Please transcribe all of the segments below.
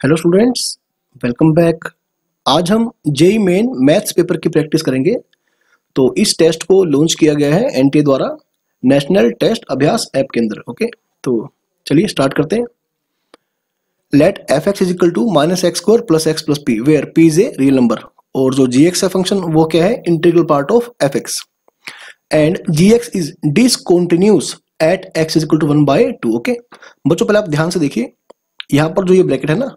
Hello students, welcome back. आज हम JEE main maths paper की प्रैक्टिस करेंगे। तो इस टेस्ट को लॉन्च किया गया है एनटीए द्वारा नेशनल टेस्ट अभ्यास ऐप के अंदर। ओके, तो चलिए स्टार्ट करते हैं। Let f x is equal to minus x square plus x plus p where p is a real number. और जो जी एक्स है फंक्शन वो क्या है, integral part of f x. And g x is discontinuous at x is equal to 1/2। Okay बच्चों, पहले आप ध्यान से देखिए, यहाँ पर जो ये ब्रैकेट है ना,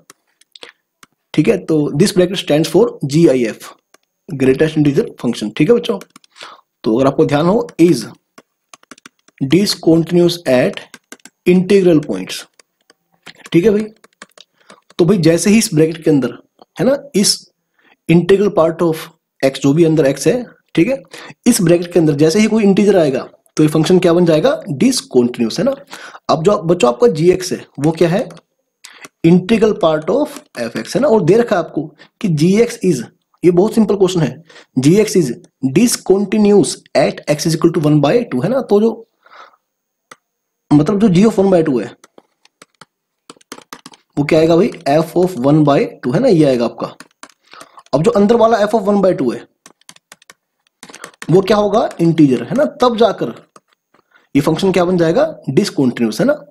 ठीक है, तो this bracket stands for G I F, greatest integer function. ठीक है बच्चों, तो अगर आपको ध्यान हो, is discontinuous at integral points. ठीक है भाई, तो भाई जैसे ही इस ब्रैकेट के अंदर है ना, इस इंटीग्रल पार्ट ऑफ एक्स, जो भी अंदर एक्स है, ठीक है, इस ब्रैकेट के अंदर जैसे ही कोई इंटीजर आएगा तो ये फंक्शन क्या बन जाएगा, डिसकंटिन्यूअस, है ना। अब जो बच्चों आपका जी एक्स है वो क्या है, integral part of f x, है ना। और दे रखा है आपको कि जी एक्स इज, ये बहुत सिंपल क्वेश्चन है, G x is discontinuous at x is equal to 1/2, है ना। तो जो मतलब जो जी ऑफ 1/2 है वो क्या आएगा भाई, एफ ऑफ 1/2, है ना, ये आएगा आपका। अब जो अंदर वाला एफ ऑफ 1/2 है वो क्या होगा, इंटीजर, है ना, तब जाकर ये फंक्शन क्या बन जाएगा, डिसकंटिन्यूअस, है ना।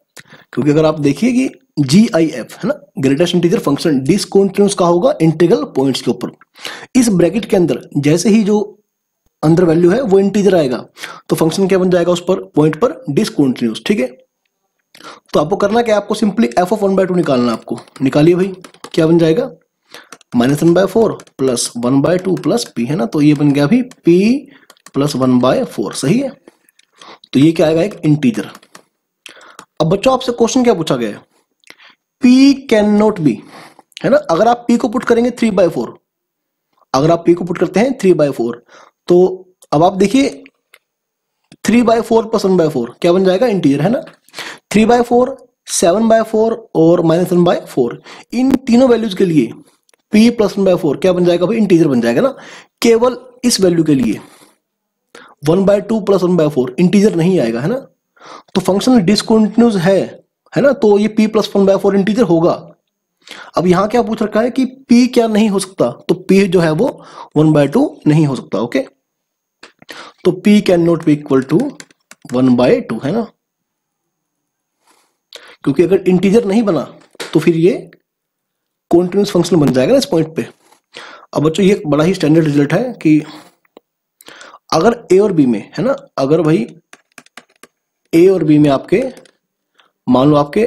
क्योंकि अगर आप देखिए कि जी आई एफ, है ना, ग्रेटेस्ट इंटीजर फंक्शन, डिसकंटिन्यूअस का होगा इंटीग्रल पॉइंट्स के ऊपर। इस ब्रैकेट के अंदर जैसे ही जो अंदर वैल्यू है वो इंटीजर आएगा तो फंक्शन क्या बन जाएगा, उस पर पॉइंट पर डिसकंटिन्यूअस। ठीक है, तो आपको करना क्या है, आपको सिंपली एफ ऑफ 1/2 निकालना। आपको निकालिए भाई, क्या बन जाएगा, -1/4 प्लस 1/2 प्लस पी, है ना। तो ये बन गया भाई पी प्लस 1/4, सही है। तो ये क्या आएगा, एक इंटीजर। अब बच्चों आपसे क्वेश्चन क्या पूछा गया है, P कैन नॉट बी, है ना। अगर आप P को पुट करेंगे 3/4, अगर आप P को पुट करते हैं 3/4, तो अब आप देखिए 3/4 प्लस 1/4 क्या बन जाएगा, इंटीजर, है ना। 3/4, 7/4 और -1/4, इन तीनों वैल्यूज के लिए P प्लस 1/4 क्या बन जाएगा भाई, इंटीजर बन जाएगा ना। केवल इस वैल्यू के लिए 1/2 प्लस 1/4 इंटीजर नहीं आएगा, है ना। तो फंक्शन डिसकंटिन्यूअस है ना, तो ये P प्लस 1/4 इंटीजर होगा। अब यहां क्या पूछ रखा है कि P क्या नहीं हो सकता, तो P जो है वो 1/2 नहीं हो सकता। ओके, तो P can not be equal to 1/2, है ना, क्योंकि अगर इंटीजर नहीं बना तो फिर ये कॉन्टिन्यूअस फंक्शन बन जाएगा ना इस पॉइंट पे। अब बच्चों ये बड़ा ही स्टैंडर्ड रिजल्ट है कि अगर ए और बी में, है ना, अगर भाई ए और बी में आपके मान लो आपके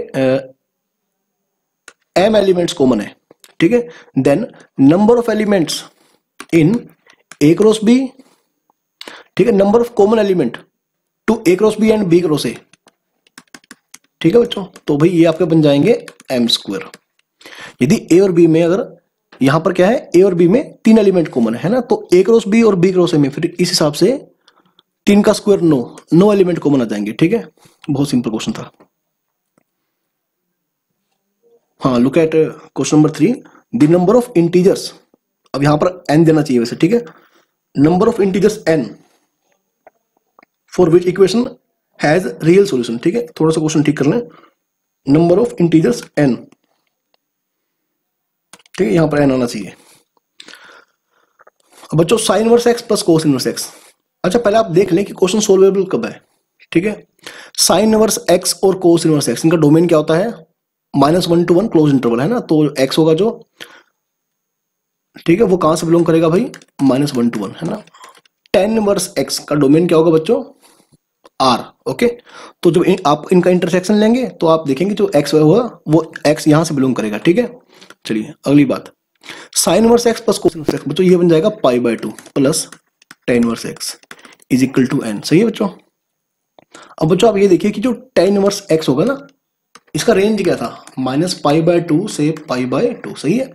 m एलिमेंट्स कॉमन है, ठीक है, then number of elements in A cross B, ठीक है, number of common element to A cross B and B cross A. ठीक है बच्चों, तो भाई ये आपके बन जाएंगे m²। यदि ए और बी में, अगर यहां पर क्या है, ए और बी में 3 एलिमेंट कॉमन है ना, तो ए क्रॉस बी और बी क्रॉस ए में फिर इस हिसाब से 3 का स्क्वायर 9 एलिमेंट कॉमन आ जाएंगे। ठीक है, बहुत सिंपल क्वेश्चन था। हाँ, look at question number 3, the number of integers. अब यहां पर n देना चाहिए वैसे, ठीक है, number of integers n for which equation has real solution. ठीक है, थोड़ा सा क्वेश्चन ठीक कर लें, नंबर ऑफ इंटीजर्स n, ठीक है, यहां पर n आना चाहिए। अब बच्चों sign inverse x plus cos inverse x। अच्छा, पहले आप देख लें कि क्वेश्चन सोल्वेबल कब है। ठीक है, साइन इनवर्स x और कोस इनवर्स x, इनका डोमेन क्या होता है, -1 to 1 क्लोज इंटरवल, है ना। तो x होगा जो, ठीक है, वो कहां से बिलोंग करेगा भाई, -1 to 1, है ना। tan इनवर्स x का डोमेन क्या होगा बच्चों, r। ओके, तो जब आप इनका इंटरसेक्शन लेंगे तो आप देखेंगे जो x होगा वो x यहां से बिलोंग करेगा। ठीक है, चलिए अगली बात, sine inverse x plus cos inverse x, बच्चों ये बन जाएगा π/2 plus tan inverse x is equal to n। सही है बच्चों। अब बच्चों आप ये देखिए कि जो tan इनवर्स x होगा ना, इसका रेंज क्या था, -π/2 से π/2, सही है।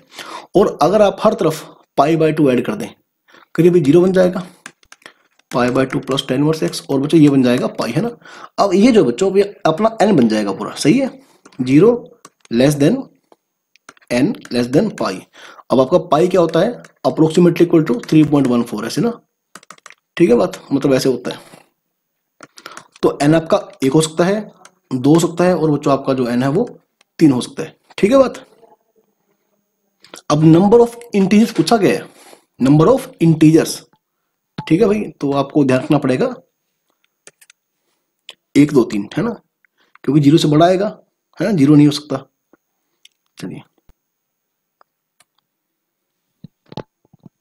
और अगर आप हर तरफ π/2 ऐड कर दें, करिए भाई 0 बन जाएगा, π/2 प्लस tan इनवर्स x, और बच्चों ये बन जाएगा पाई, है ना। अब ये जो बच्चों अपना n बन जाएगा पूरा, सही है, 0 less than n less than pi. अब आपका पाई क्या होता है, अप्रोक्सीमेटली इक्वल टू 3.14, ऐसे ना। ठीक है बात, मतलब ऐसे होता है। तो n आपका 1 हो सकता है, 2 हो सकता है, और बच्चों आपका जो n है वो 3 हो सकता है। ठीक है बात। अब नंबर ऑफ इंटीजर्स पूछा गया है, नंबर ऑफ इंटीजर्स, ठीक है भाई, तो आपको ध्यान रखना पड़ेगा 1 2 3, है ना, क्योंकि 0 से बड़ा आएगा, है ना, 0 नहीं हो सकता। चलिए,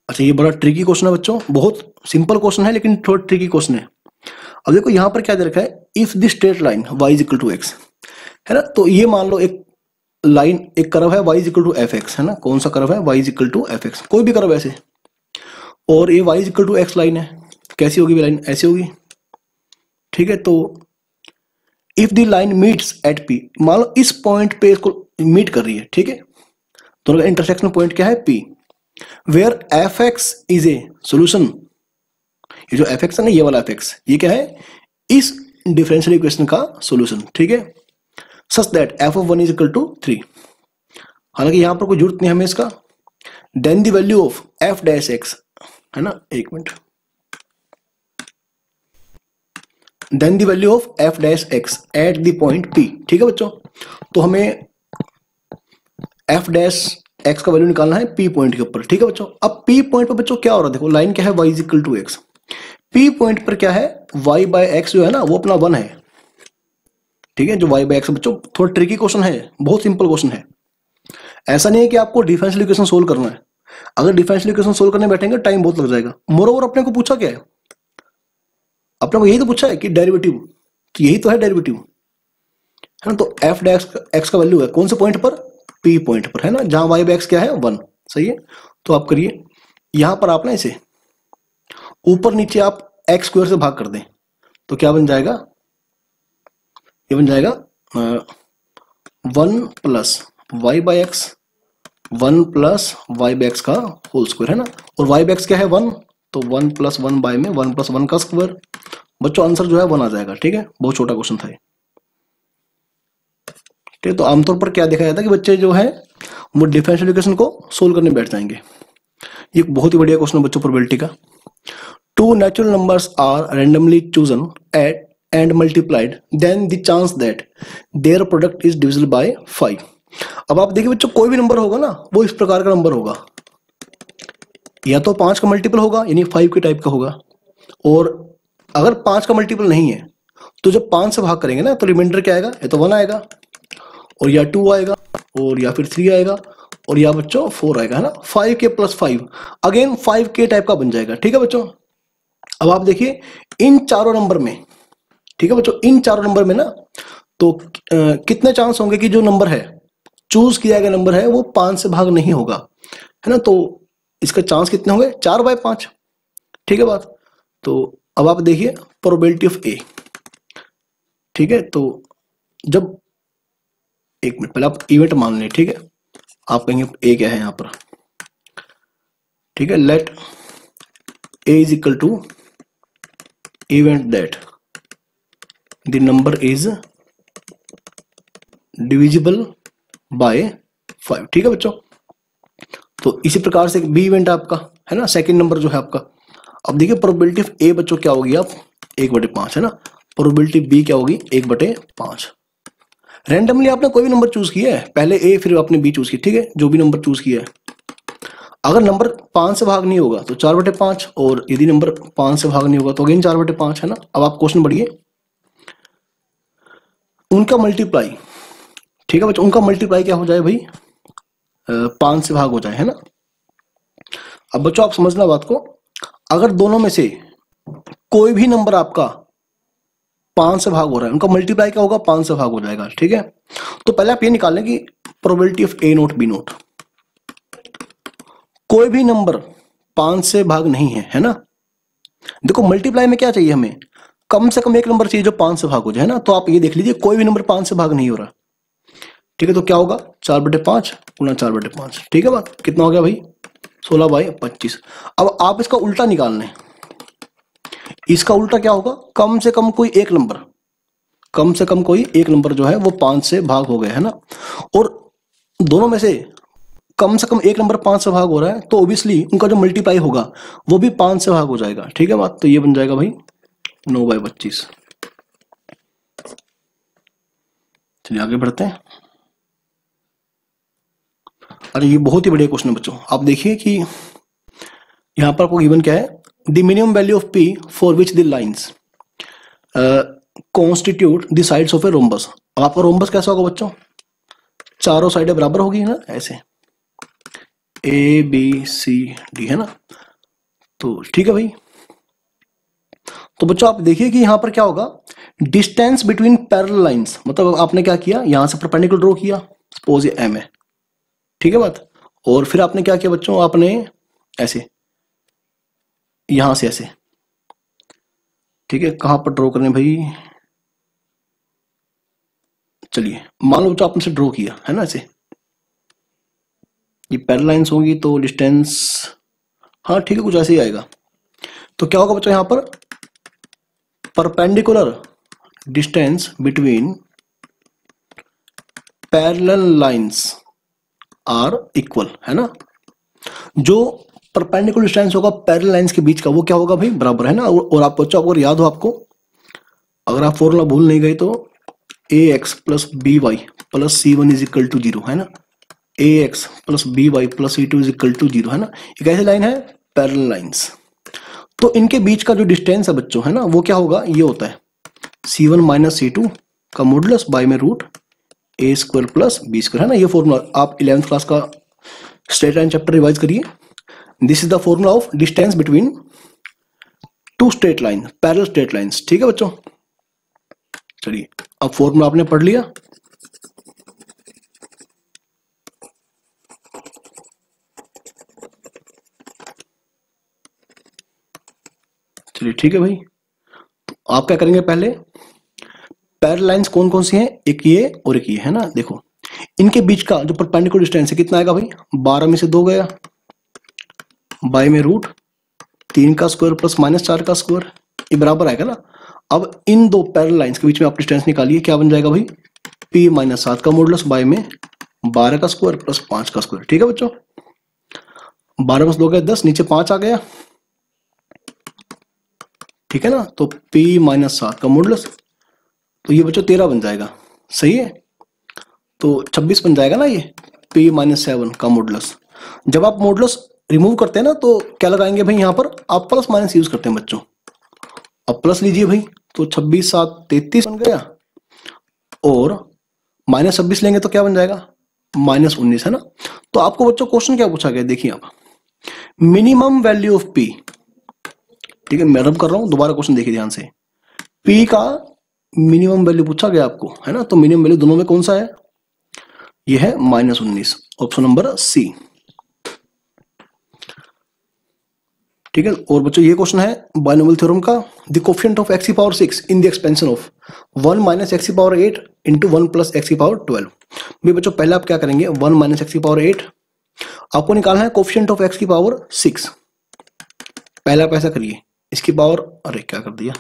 अच्छा ये बड़ा ट्रिकी क्वेश्चन है बच्चों, बहुत सिंपल क्वेश्चन है लेकिन थोड़ा ट्रिकी क्वेश्चन है। अब देखो यहां पर क्या दे रखा है, if the straight line y is equal to x, है ना, तो ये मान लो एक लाइन, एक कर्व है y is equal to f x, है ना, कौन सा कर्व है, y is equal to f x, कोई भी कर्व ऐसे, और ये y is equal to x line है, कैसी होगी लाइन, ऐसी होगी, ठीक है। तो if the line meets at p, मान लो इस पॉइंट पे इसको मीट कर रही है, ठीक है, तो इंटरसेक्शन पॉइंट क्या है, p, where f x is a solution, ये जो एफ एक्स है ना, ये वाला एफ एक्स, ये क्या है, इस डिफरेंशियल इक्वेशन का सोल्यूशन, ठीक है, such that f of 1 is equal to 3, हालांकि यहां पर कोई जरूरत नहीं हमें इसका, then the value of f dash x, है ना, एक minute, then the value of f dash x at the point p, ठीक है बच्चों, तो हमें एफ डैश एक्स का वैल्यू निकालना है पी पॉइंट के ऊपर, ठीक है बच्चों। अब पी पॉइंट पर बच्चों क्या हो रहा है, देखो लाइन क्या है, y is equal to x, p point पर क्या है, y बाय एक्स जो है ना वो अपना 1 है, ठीक है, जो y बाय एक्स, बच्चों थोड़ा ट्रिकी क्वेश्चन है, बहुत सिंपल क्वेश्चन है, ऐसा नहीं है कि आपको डिफरेंशियल इक्वेशन सोल्व करना है, अगर डिफरेंशियल इक्वेशन सोल्व करने बैठेंगे टाइम बहुत लग जाएगा। मोरओवर अपने को पूछा क्या है, अपने को यही तो पूछा है कि डेरिवेटिव, तो यही तो है डेरिवेटिव, है ना, तो एफ डैश एक्स का वैल्यू है कौन से पॉइंट पर, पी पॉइंट पर, है ना, जहां y बाय एक्स क्या है 1, सही है। तो आप करिए, यहां पर आप ना इसे ऊपर नीचे आप एक्स स्क्वायर से भाग कर दें, तो क्या बन जाएगा, ये बन जाएगा 1 plus y by x, 1 plus y by x का होल स्क्वायर, है ना, और वाई बाई एक्स क्या है 1, तो 1 प्लस 1 बाय में 1 प्लस 1 का स्क्वायर, बच्चों आंसर जो है 1 आ जाएगा, ठीक है, बहुत छोटा क्वेश्चन था ये, ठीक है। तो आमतौर पर क्या देखा जाता है कि बच्चे जो है वो डिफरेंशियल इक्वेशन को सोल्व करने बैठ जाएंगे, ये बहुत ही बढ़िया क्वेश्चन है बच्चों प्रोबेबिलिटी का। Two natural numbers are randomly chosen at and multiplied, then the chance that their product is divisible by 5। अब आप देखिए बच्चों, कोई भी नंबर होगा ना वो इस प्रकार का नंबर होगा, या तो 5 का मल्टीपल होगा यानी 5 के टाइप का होगा, और अगर 5 का मल्टीपल नहीं है तो जब 5 से भाग करेंगे ना तो रिमाइंडर क्या आएगा, या तो 1 आएगा, और या 2 आएगा, और या फिर 3 आएगा, और या बच्चों 4 आएगा, है ना, 5 के प्लस 5 अगेन 5 के टाइप का बन जाएगा, ठीक है बच्चों। अब आप देखिए इन चारों नंबर में, ठीक है बच्चों, इन चारों नंबर में ना तो कितने चांस होंगे कि जो नंबर है चूज किया गया नंबर है वो 5 से भाग नहीं होगा, है ना, तो इसका चांस कितने होंगे, 4/5, ठीक है बात। तो अब आप देखिए प्रोबेबिलिटी ऑफ ए, ठीक है, तो जब, एक मिनट पहले आप इवेंट मान लें, ठीक है, आप कहेंगे ए क्या है यहां पर, ठीक है, let A is equal to event that the number is divisible by 5, ठीक है बच्चों। तो इसी प्रकार से बी इवेंट आपका, है ना, सेकंड नंबर जो है आपका। अब देखिए प्रोबेबिलिटी ऑफ ए बच्चों क्या होगी, आप 1/5, है ना, प्रोबेबिलिटी बी क्या होगी 1/5। रैंडमली आपने कोई भी नंबर चूज किया है, पहले ए फिर आपने बी चूज किया, ठीक है, जो भी नंबर चूज किया है, अगर नंबर 5 से भाग नहीं होगा तो 4/5, और यदि नंबर 5 से भाग नहीं होगा तो अगेन 4/5, है ना। अब आप क्वेश्चन बढ़िए, उनका मल्टीप्लाई, ठीक है बच्चों, उनका मल्टीप्लाई क्या हो जाए भाई, 5 से भाग हो जाए, है ना। अब बच्चों आप समझना बात को, अगर दोनों में से कोई भी नंबर आपका 5 से भाग हो रहा है, उनका मल्टीप्लाई क्या होगा, 5 से भाग हो जाएगा, ठीक है। तो पहले आप ये निकाल लें कि probability of A not B not, कोई भी नंबर 5 से भाग नहीं है, है ना। देखो मल्टीप्लाई में क्या चाहिए हमें, कम से कम एक नंबर चाहिए जो 5 से भाग हो जाए, है ना। तो आप ये देख लीजिए कोई भी नंबर 5 से भाग नहीं हो रहा, ठीक है, तो क्या होगा 4/5 गुना 4/5, ठीक है बात, कितना हो गया भाई 16/25। अब आप इसका उल्टा निकाल लें, इसका उल्टा क्या होगा, कम से कम कोई एक नंबर, कम से कम कोई एक नंबर जो है वो 5 से भाग हो गया, है ना। और दोनों में से कम एक नंबर 5 से भाग हो रहा है तो ऑब्वियसली उनका जो मल्टीप्लाई होगा वो भी 5 से भाग हो जाएगा, ठीक है बात। तो ये बन जाएगा भाई 9/25। चलिए आगे बढ़ते हैं। अरे ये बहुत ही बढ़िया क्वेश्चन है बच्चों। आप देखिए कि यहां पर आपको गिवन क्या है, the minimum value of P for which the lines constitute the sides of a rhombus. अब आपका रोम्बस कैसा होगा बच्चों, चारों साइडें बराबर होगी ना, ऐसे ए बी सी डी, है ना। तो ठीक है भाई, तो बच्चों आप देखिए कि यहां पर क्या होगा, डिस्टेंस बिटवीन पैरेलल लाइंस, मतलब आपने क्या किया, यहां से परपेंडिकुलर ड्रॉ किया, सपोज ये एम है, ठीक है बात, और फिर आपने क्या किया बच्चों, आपने ऐसे यहां से ऐसे, ठीक है, कहां पर ड्रॉ करने भाई, चलिए मान लो बच्चों आपने से ड्रॉ किया है ना, ऐसे ये पैरेलल लाइंस होंगी तो डिस्टेंस, हाँ ठीक है, कुछ ऐसे ही आएगा। तो क्या होगा बच्चों, यहां पर perpendicular distance between parallel lines are equal, है ना। जो परपेंडिकुलर डिस्टेंस होगा पैरेलल लाइंस के बीच का, वो क्या होगा भाई, बराबर, है ना। और आप बच्चों अगर याद हो आपको, अगर आप फॉर्मूला भूल नहीं गए तो A X plus B Y plus C one is equal to zero, है ना, A X plus B Y plus C two is equal to zero, है ना। एक ऐसी लाइन है पैरेलल लाइंस, तो इनके बीच का जो डिस्टेंस है बच्चों, है ना, वो क्या होगा, ये होता है सी वन माइनस सी टू का मॉडुलस बाय में रूट ए स्क्वायर प्लस बी स्क्वायर, है ना। ये फॉर्मूला आप 11th क्लास का स्ट्रेट लाइन चैप्टर रिवाइज करिए। This is the formula of distance between two straight line, parallel straight lines, ठीक है बच्चों। चलिए अब फॉर्मूला आपने पढ़ लिया, चलिए ठीक है भाई। तो आप क्या करेंगे, पहले पैरेलल लाइंस कौन कौन सी हैं, एक ये और एक ये, है ना। देखो इनके बीच का जो परपेंडिकुलर डिस्टेंस है कितना आएगा भाई, 12 में से 2 गया, बाय में रूट 3 का स्क्वायर प्लस माइनस 4 का स्क्वायर, ये बराबर आएगा ना। अब इन दो पैरेलल लाइंस के बीच में आप डिस्टेंस निकालिए, क्या बन जाएगा भाई, p माइनस 7 का मॉडुलस बाय में 12 का स्क्वायर प्लस 5 का स्क्वायर, ठीक है बच्चों। 12 प्लस 2 गया 10, नीचे 5 आ गया, ठीक है ना। तो p माइनस 7 का मॉडुलस, तो ये बच्चों 13 बन जाएगा, सही है। तो 26 बन जाएगा ना ये p माइनस 7 का मॉडुलस। जब आप मॉडुलस रिमूव करते हैं ना तो क्या लगाएंगे भाई, यहां पर आप प्लस माइनस यूज करते हैं बच्चों। अब प्लस लीजिए भाई, तो 26 7 33 बन गया, और माइनस 26 लेंगे तो क्या बन जाएगा, माइनस 19, है ना। तो आपको बच्चों क्वेश्चन क्या पूछा गया, देखिए आप, मिनिमम वैल्यू ऑफ पी, ठीक है, मैं रब कर रहा हूं, दोबारा क्वेश्चन देखिए ध्यान से, पी का मिनिमम वैल्यू पूछा गया आपको, है ना। तो मिनिमम वैल्यू दोनों में कौन सा है, ये है -19, ऑप्शन नंबर सी, ठीक है। और बच्चों ये क्वेश्चन है बायनोमियल थ्योरम का, द कोफिशिएंट ऑफ x की power 6 in the expansion of 1 minus x की पावर 8 इंटू 1 प्लस x की पावर 12। भाई बच्चों पहले आप क्या करेंगे, 1 माइनस x की पावर 8 आपको निकालना है, कोफिशिएंट ऑफ x की पावर 6, पहले आप ऐसा करिए, इसकी पावर, अरे क्या कर दिया,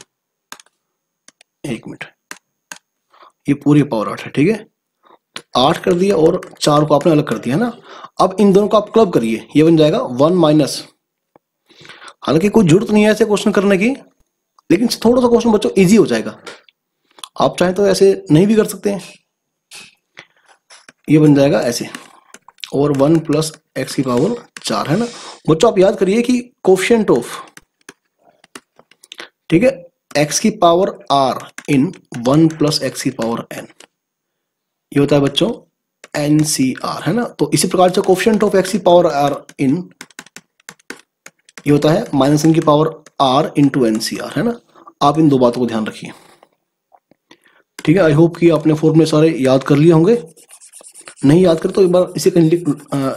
1 मिनट, ये पूरी पावर 8 है, ठीक है। तो 8 कर दिया और 4 को आपने अलग कर दिया, है ना। अब इन दोनों को आप क्लब करिए, ये बन जाएगा 1 माइनस, हालांकि कोई जरूरत नहीं है ऐसे क्वेश्चन करने की, लेकिन थोड़ा सा क्वेश्चन बच्चों इजी हो जाएगा, आप चाहें तो ऐसे नहीं भी कर सकते हैं, ये बन जाएगा ऐसे, और 1 प्लस एक्स की पावर 4, है ना। बच्चों आप याद करिए कि कोफिशिएंट ऑफ, ठीक है, एक्स की पावर r इन 1 प्लस एक्स की पावर n, ये होता है बच्चों NCR, है ना। तो इसी प्रकार से कोफिशिएंट ऑफ एक्स की पावर r इन, ये होता है -n की पावर r इंटू NCR, है ना। आप इन दो बातों को ध्यान रखिए, ठीक है। आई होप कि आपने फॉर्मूले सारे याद कर लिए होंगे, नहीं याद कर तो एक बार इसे कहीं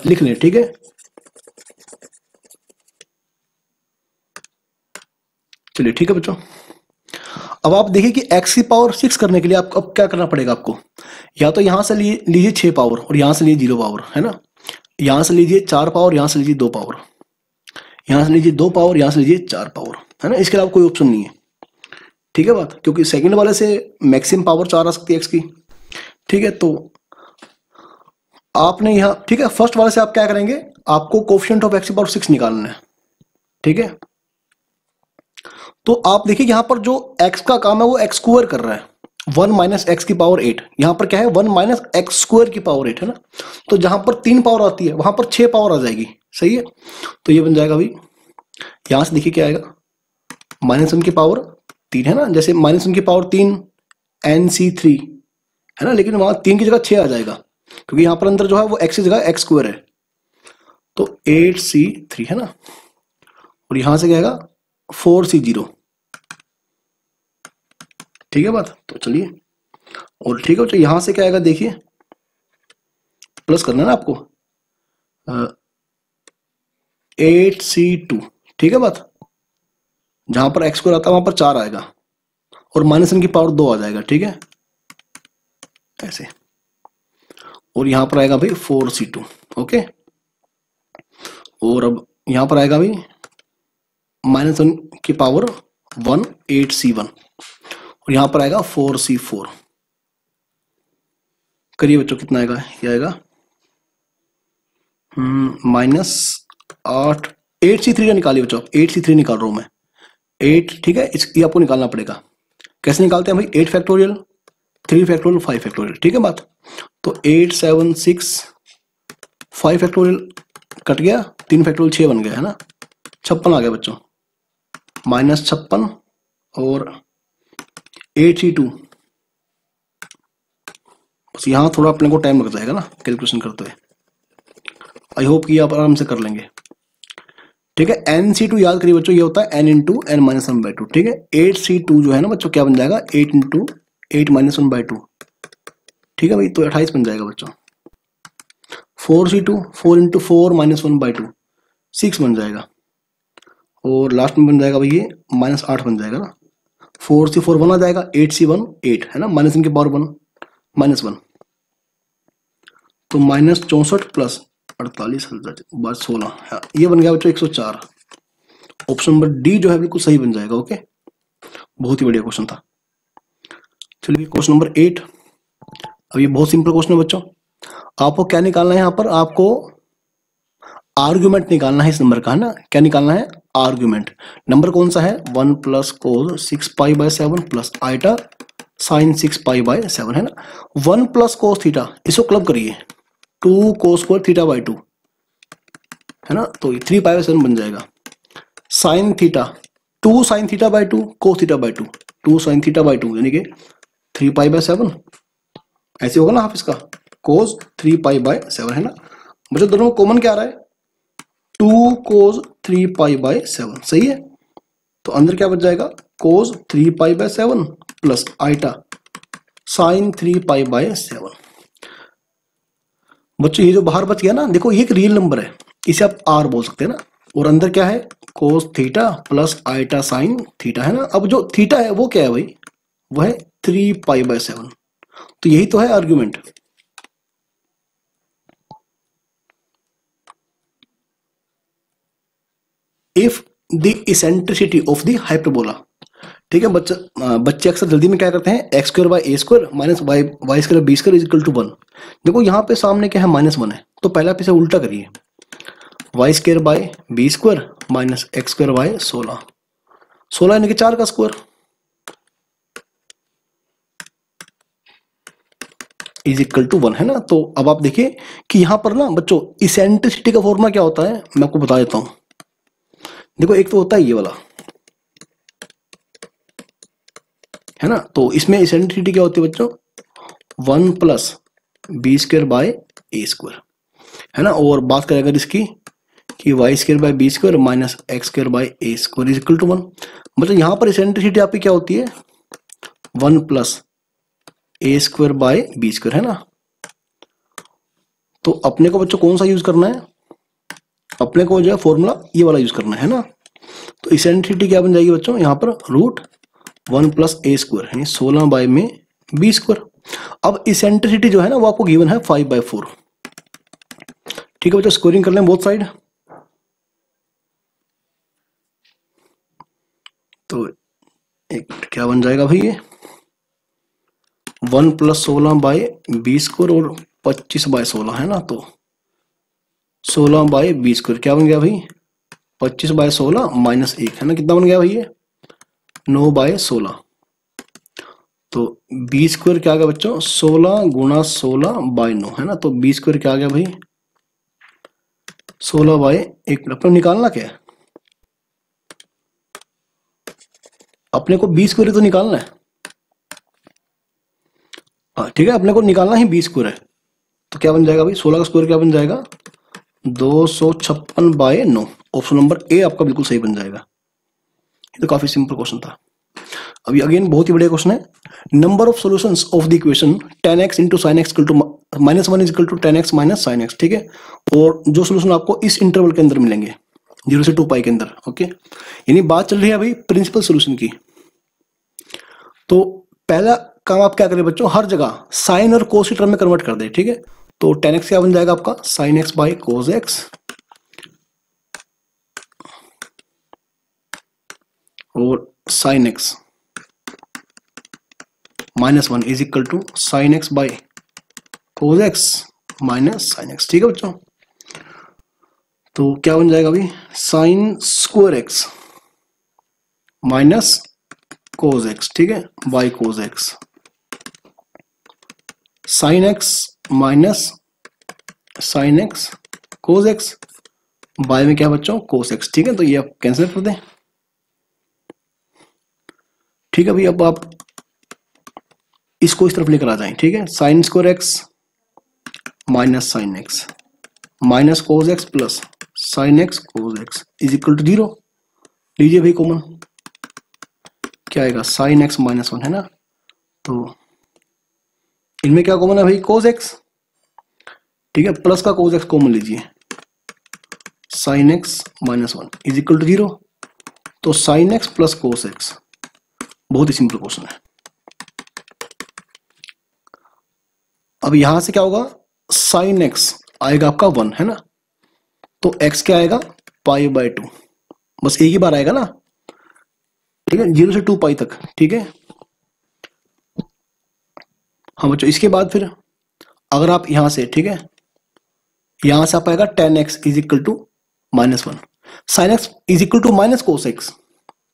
लिख लें, ठीक है। चलिए ठीक है बच्चों, अब आप देखिए कि x की पावर 6 करने के लिए आपको अब क्या करना पड़ेगा, आपको या तो यहां से लीजिए 6 पावर और यहां से लीजिए 0 पावर, है ना। यहां से लीजिए 4 पावर, यहां से लीजिए 2 पावर, यहां से लीजिए 2 पावर, यहां से लीजिए 4 पावर, है ना। इसके अलावा कोई ऑप्शन नहीं है, ठीक है बात, क्योंकि सेकंड वाले से मैक्सिमम पावर 4 आ सकती है x की, ठीक है। तो आपने यहां, ठीक है, फर्स्ट वाले से आप क्या करेंगे, आपको कोफिशिएंट ऑफ x की पावर 6 निकालना है, ठीक है। तो आप देखिए यहां पर जो x का काम है वो x स्क्वायर कर रहा है, 1 माइनस एक्स की पावर 8, यहां पर क्या है 1 माइनस एक्स स्क्वायर की पावर 8 है ना। तो जहां पर 3 पावर आती है वहां पर 6 पावर आ जाएगी, सही है। तो ये बन जाएगा भाई, यहां से देखिए क्या आएगा, -1 की पावर 3 है ना, जैसे -1 की पावर 3 NC3 है ना, लेकिन वहां 3 की जगह 6 आ जाएगा क्योंकि यहां पर अंदर जो है वो x की जगह एक्स स्क्वायर है। तो 8C3 है ना, और यहां से क्या आएगा 4C0, ठीक है बात। तो चलिए, और ठीक है, तो यहां से क्या आएगा देखिए, प्लस करना है ना आपको, 8C2, ठीक है बात। जहां पर एक्स स्क्वायर आता है वहां पर 4 आएगा और -1 की पावर 2 आ जाएगा, ठीक है ऐसे। और यहां पर आएगा भाई 4C2, ओके। और अब यहां पर आएगा भाई -1 की पावर 1 8C1, और यहां पर आएगा 4C4। करिए बच्चों, कितना आएगा, ये आएगा -8 8C3 का निकालिए बच्चों, 8C3 निकाल रहा हूं मैं, 8, ठीक है। ये आपको निकालना पड़ेगा। कैसे निकालते हैं भाई, 8 फैक्टोरियल, 3 फैक्टोरियल, 5 फैक्टोरियल, ठीक है बात। तो 8 7 6, 5 फैक्टोरियल कट गया, 3 फैक्टोरियल 6 बन गया है ना, 56 आ गया बच्चों, -56 और 8C2। बस यहाँ थोड़ा अपने को टाइम लग जाएगा ना कैलकुलेशन करते हुए, आई होप कि आप आराम से कर लेंगे, ठीक है। NC2 याद करिए बच्चों, ये होता है n इंटू n माइनस 1/2, ठीक है। 8C2 जो है ना बच्चों क्या बन जाएगा, 8 इंटू 8 माइनस 1/2, ठीक है भाई। तो 28 बन जाएगा बच्चों। 4C2 4 इंटू 4 माइनस 1/2, 6 बन जाएगा। और लास्ट में बन जाएगा भाई ये -8 बन जाएगा ना। 4C4 1 आ जाएगा, 8C1 8 है ना, -1 की पावर 1 -1, तो -64 प्लस 48 बार 16, हाँ, ये बन गया बच्चों 104। ऑप्शन नंबर डी जो है बिल्कुल सही बन जाएगा, ओके। बहुत ही बढ़िया क्वेश्चन था। चलिए क्वेश्चन नंबर 8, अब ये बहुत सिंपल क्वेश्चन है बच्चों। आपको क्या निकालना है, यहाँ पर आपको आर्ग्यूमेंट निकालना है इस नंबर का, है ना। क्या निकालना है, आर्ग्यूमेंट। नंबर कौन सा है, 1 प्लस कोस 6π/7 प्लस आइटा साइन 6π/7 है ना। 1 प्लस कोस थीटा, इसको क्लब करिए, 2 कोस स्क्वायर थीटा/2 है ना, तो 3π/7 बन जाएगा। साइन थीटा, 2 साइन थीटा/2 कोस थीटा/2, 2 साइन थीटा/2 यानी कि 3π/7 ऐसे होगा ना हाफ इसका, कोस 3π/7 है ना। बच्चों दोनों में कॉमन क्या आ रहा है, 2 कोस 3π/7, सही है। तो अंदर क्या बच जाएगा, कोस 3π/7 प्लस आइटा साइन 3π/7। बच्चों ये जो बाहर बच गया ना, देखो ये एक रियल नंबर है, इसे आप आर बोल सकते हैं ना। और अंदर क्या है, cos theta plus iota sine theta है ना। अब जो थीटा है वो क्या है भाई, वो है 3π/7, तो यही तो है argument. If the eccentricity of the hyperbola, ठीक है। बच्चे अक्सर जल्दी में क्या करते हैं, x² / a² minus y² b² equal to 1। देखो यहाँ पे सामने क्या है, -1 है, तो पहला आप इसे उल्टा करिए, y² / b² माइनस x² / 16, 16 यानी कि 4 का स्क्वायर इज इक्वल टू 1 है ना। तो अब आप देखिए कि यहां पर ना बच्चों इसेंट्रिसिटी का फॉर्मूला क्या होता है, मैं आपको बता देता हूं। देखो एक तो होता है ये वाला, है ना। तो इसमें इसेंट्रिसिटी क्या होती है बच्चों, 1 प्लस b² / a² है ना। और बात करें अगर इसकी कि y² / b² minus x² / a² is equal to 1, मतलब यहां पर इसेंट्रिसिटी आपकी क्या होती है, 1 प्लस a² / b² है ना। तो अपने को बच्चों कौन सा यूज करना है, अपने को जो है फॉर्मूला ये वाला यूज करना है ना। तो इसेंट्रिसिटी क्या बन जाएगी बच्चों, यहाँ पर √1 प्लस a² यानी 16 में b²। अब इसेंट्रिसिटी जो है ना वो आपको गिवन है 5/4, ठीक है बच्चों। स्कोरिंग कर लें बोथ साइड, तो एक क्या बन जाएगा भाई, ये 1 प्लस 16 b² और 25/16 है ना। तो 16 b² क्या बन गया भाई, 25/16 -1 है ना, कितना बन गया भाई ये 9/16। तो बी स्क्वायर क्या आ गया बच्चों, 16 गुणा 16 बाई 9 है ना। तो बी स्क्वायर क्या आ गया भाई, 16 बाई 1। अपने निकालना क्या है, अपने को बी स्क्वायर तो निकालना है। ठीक है, अपने को निकालना ही बी स्क्वायर है। तो क्या बन जाएगा भाई, 16 का स्क्वायर क्या बन जाएगा, 256 बाई 9। ऑप्शन नंबर ए आपका बिल्कुल सही बन जाएगा। ये तो काफी सिंपल क्वेश्चन था। अभी अगेन बहुत ही बढ़िया क्वेश्चन है। Number of solutions of the equation tan x into sine x equal to -1 is equal to tan x minus sine x. ठीक है, और जो सोल्यूशन आपको इस इंटरवल के अंदर मिलेंगे 0 से 2 पाई के अंदर। ओके, यानी बात चल रही है अभी प्रिंसिपल सोल्यूशन की। तो पहला काम आप क्या करें बच्चों, हर जगह साइन और कोस की टर्म में कन्वर्ट कर दे। ठीक है, तो tan x क्या बन जाएगा आपका, sine X by cos X और sine x -1 is equal to sine X by cos X minus sine x. ठीक है बच्चों, तो क्या बन जाएगा अभी, sine square x minus cos X. ठीक है, by cos X, sine x minus sine x cos X, by में क्या बच्चों, कोस एक्स। ठीक है, तो ये आप कैंसिल कर दें। ठीक है भाई, अब आप इसको इस तरफ लेकर आ जाएं। ठीक है, sine square x minus sine x minus cos x plus sine x cos x is equal to 0। लीजिए भाई कॉमन, क्या आएगा, साइन एक्स -1 है ना। तो इनमें क्या कॉमन है भाई, कोस एक्स। ठीक है, प्लस का कोस एक्स कॉमन लीजिए, sine x -1 is equal to 0। तो sine x plus cos x, बहुत ही सिंपल क्वेश्चन है। अब यहां से क्या होगा, साइन एक्स आएगा आपका 1 है ना, तो एक्स क्या आएगा, पाई बाय 2। बस एक ही बार आएगा ना। ठीक है, 0 से 2 पाई तक। ठीक है, हाँ बच्चों, इसके बाद फिर अगर आप यहां से, ठीक है, यहां से आप आएगा tan x is equal to -1, sine X is equal to minus cos X,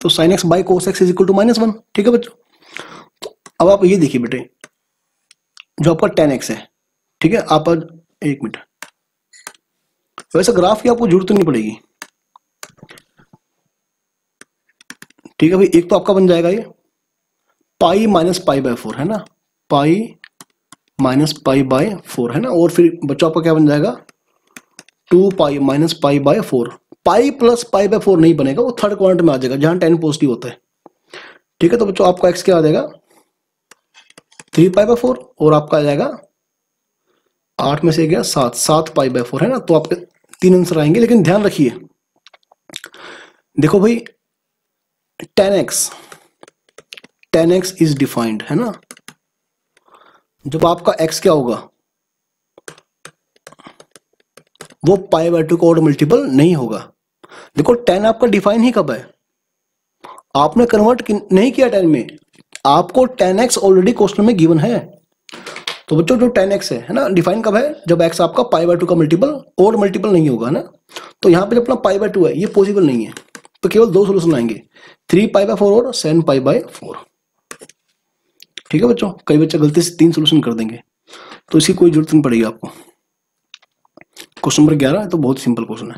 तो sine X by cos x is equal to -1। ठीक है बच्चों, तो अब आप ये देखिए बेटे, जो आपका tan x है, ठीक है, आप एक मिनट, वैसे ग्राफ की आपको जरूरत नहीं पड़ेगी। ठीक है भाई, एक तो आपका बन जाएगा ये पाई माइनस पाई बाय 4 है ना, पाई माइनस पाई बाय 4 है ना, और फिर बच्चों आपका क्या बन जाएगा, 2 pi minus pi by 4। Pi plus pi by 4 नहीं बनेगा, वो थर्ड क्वाड्रेंट में आ जाएगा जहां tan पॉजिटिव होता है। ठीक है, तो बच्चों आपका x क्या आ जाएगा, 3 पाई बाय 4, और आपका आ जाएगा 8 में से गया 7 पाई बाय 4 है ना। तो आपके 3 आंसर आएंगे, लेकिन ध्यान रखिए, देखो भाई tan x इज डिफाइंड है ना, जब आपका x क्या होगा, वो पाई बाय 2 का और मल्टीपल नहीं होगा। देखो tan आपका डिफाइन ही कब है, आपने कन्वर्ट नहीं किया tan में, आपको tan x ऑलरेडी क्वेश्चन में गिवन है। तो बच्चों जो tan x है ना, डिफाइन कब है, जब x आपका पाई बाय 2 का मल्टीपल और मल्टीपल नहीं होगा ना। तो यहाँ पे जो अपना पाई बाय 2 है, ये पॉसिबल नहीं है, तो केवल 2 सोल्यूशन आएंगे, 3 पाई बाय 4 और 7 पाई बाय 4। ठीक है बच्चों, कई बच्चे गलती से 3 सोल्यूशन कर देंगे, तो इसकी कोई जरूरत नहीं पड़ेगी आपको। क्वेश्चन नंबर 11 है, तो बहुत सिंपल क्वेश्चन है।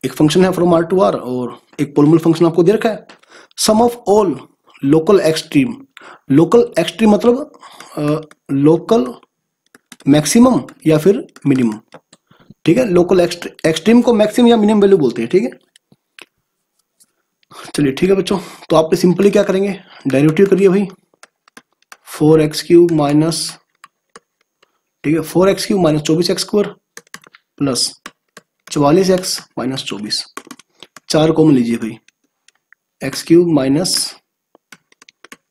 एक फंक्शन है फ्रॉम आर टू आर, और एक पोलिनोमियल फंक्शन आपको दे रखा है, sum of all local extreme. Local extreme मतलब लोकल मैक्सिमम या फिर मिनिमम। ठीक है, लोकल एक्सट्रीम को मैक्सिमम या मिनिमम वैल्यू बोलते हैं। ठीक है, चलिए ठीक है बच्चों, तो आप सिंपली क्या करेंगे, डेरिवेटिव करिए भाई, 4x³ माइनस, ठीक है, 4x³ minus 24x² plus 44x minus 24, 4 common लीजिए भाई, x³ माइनस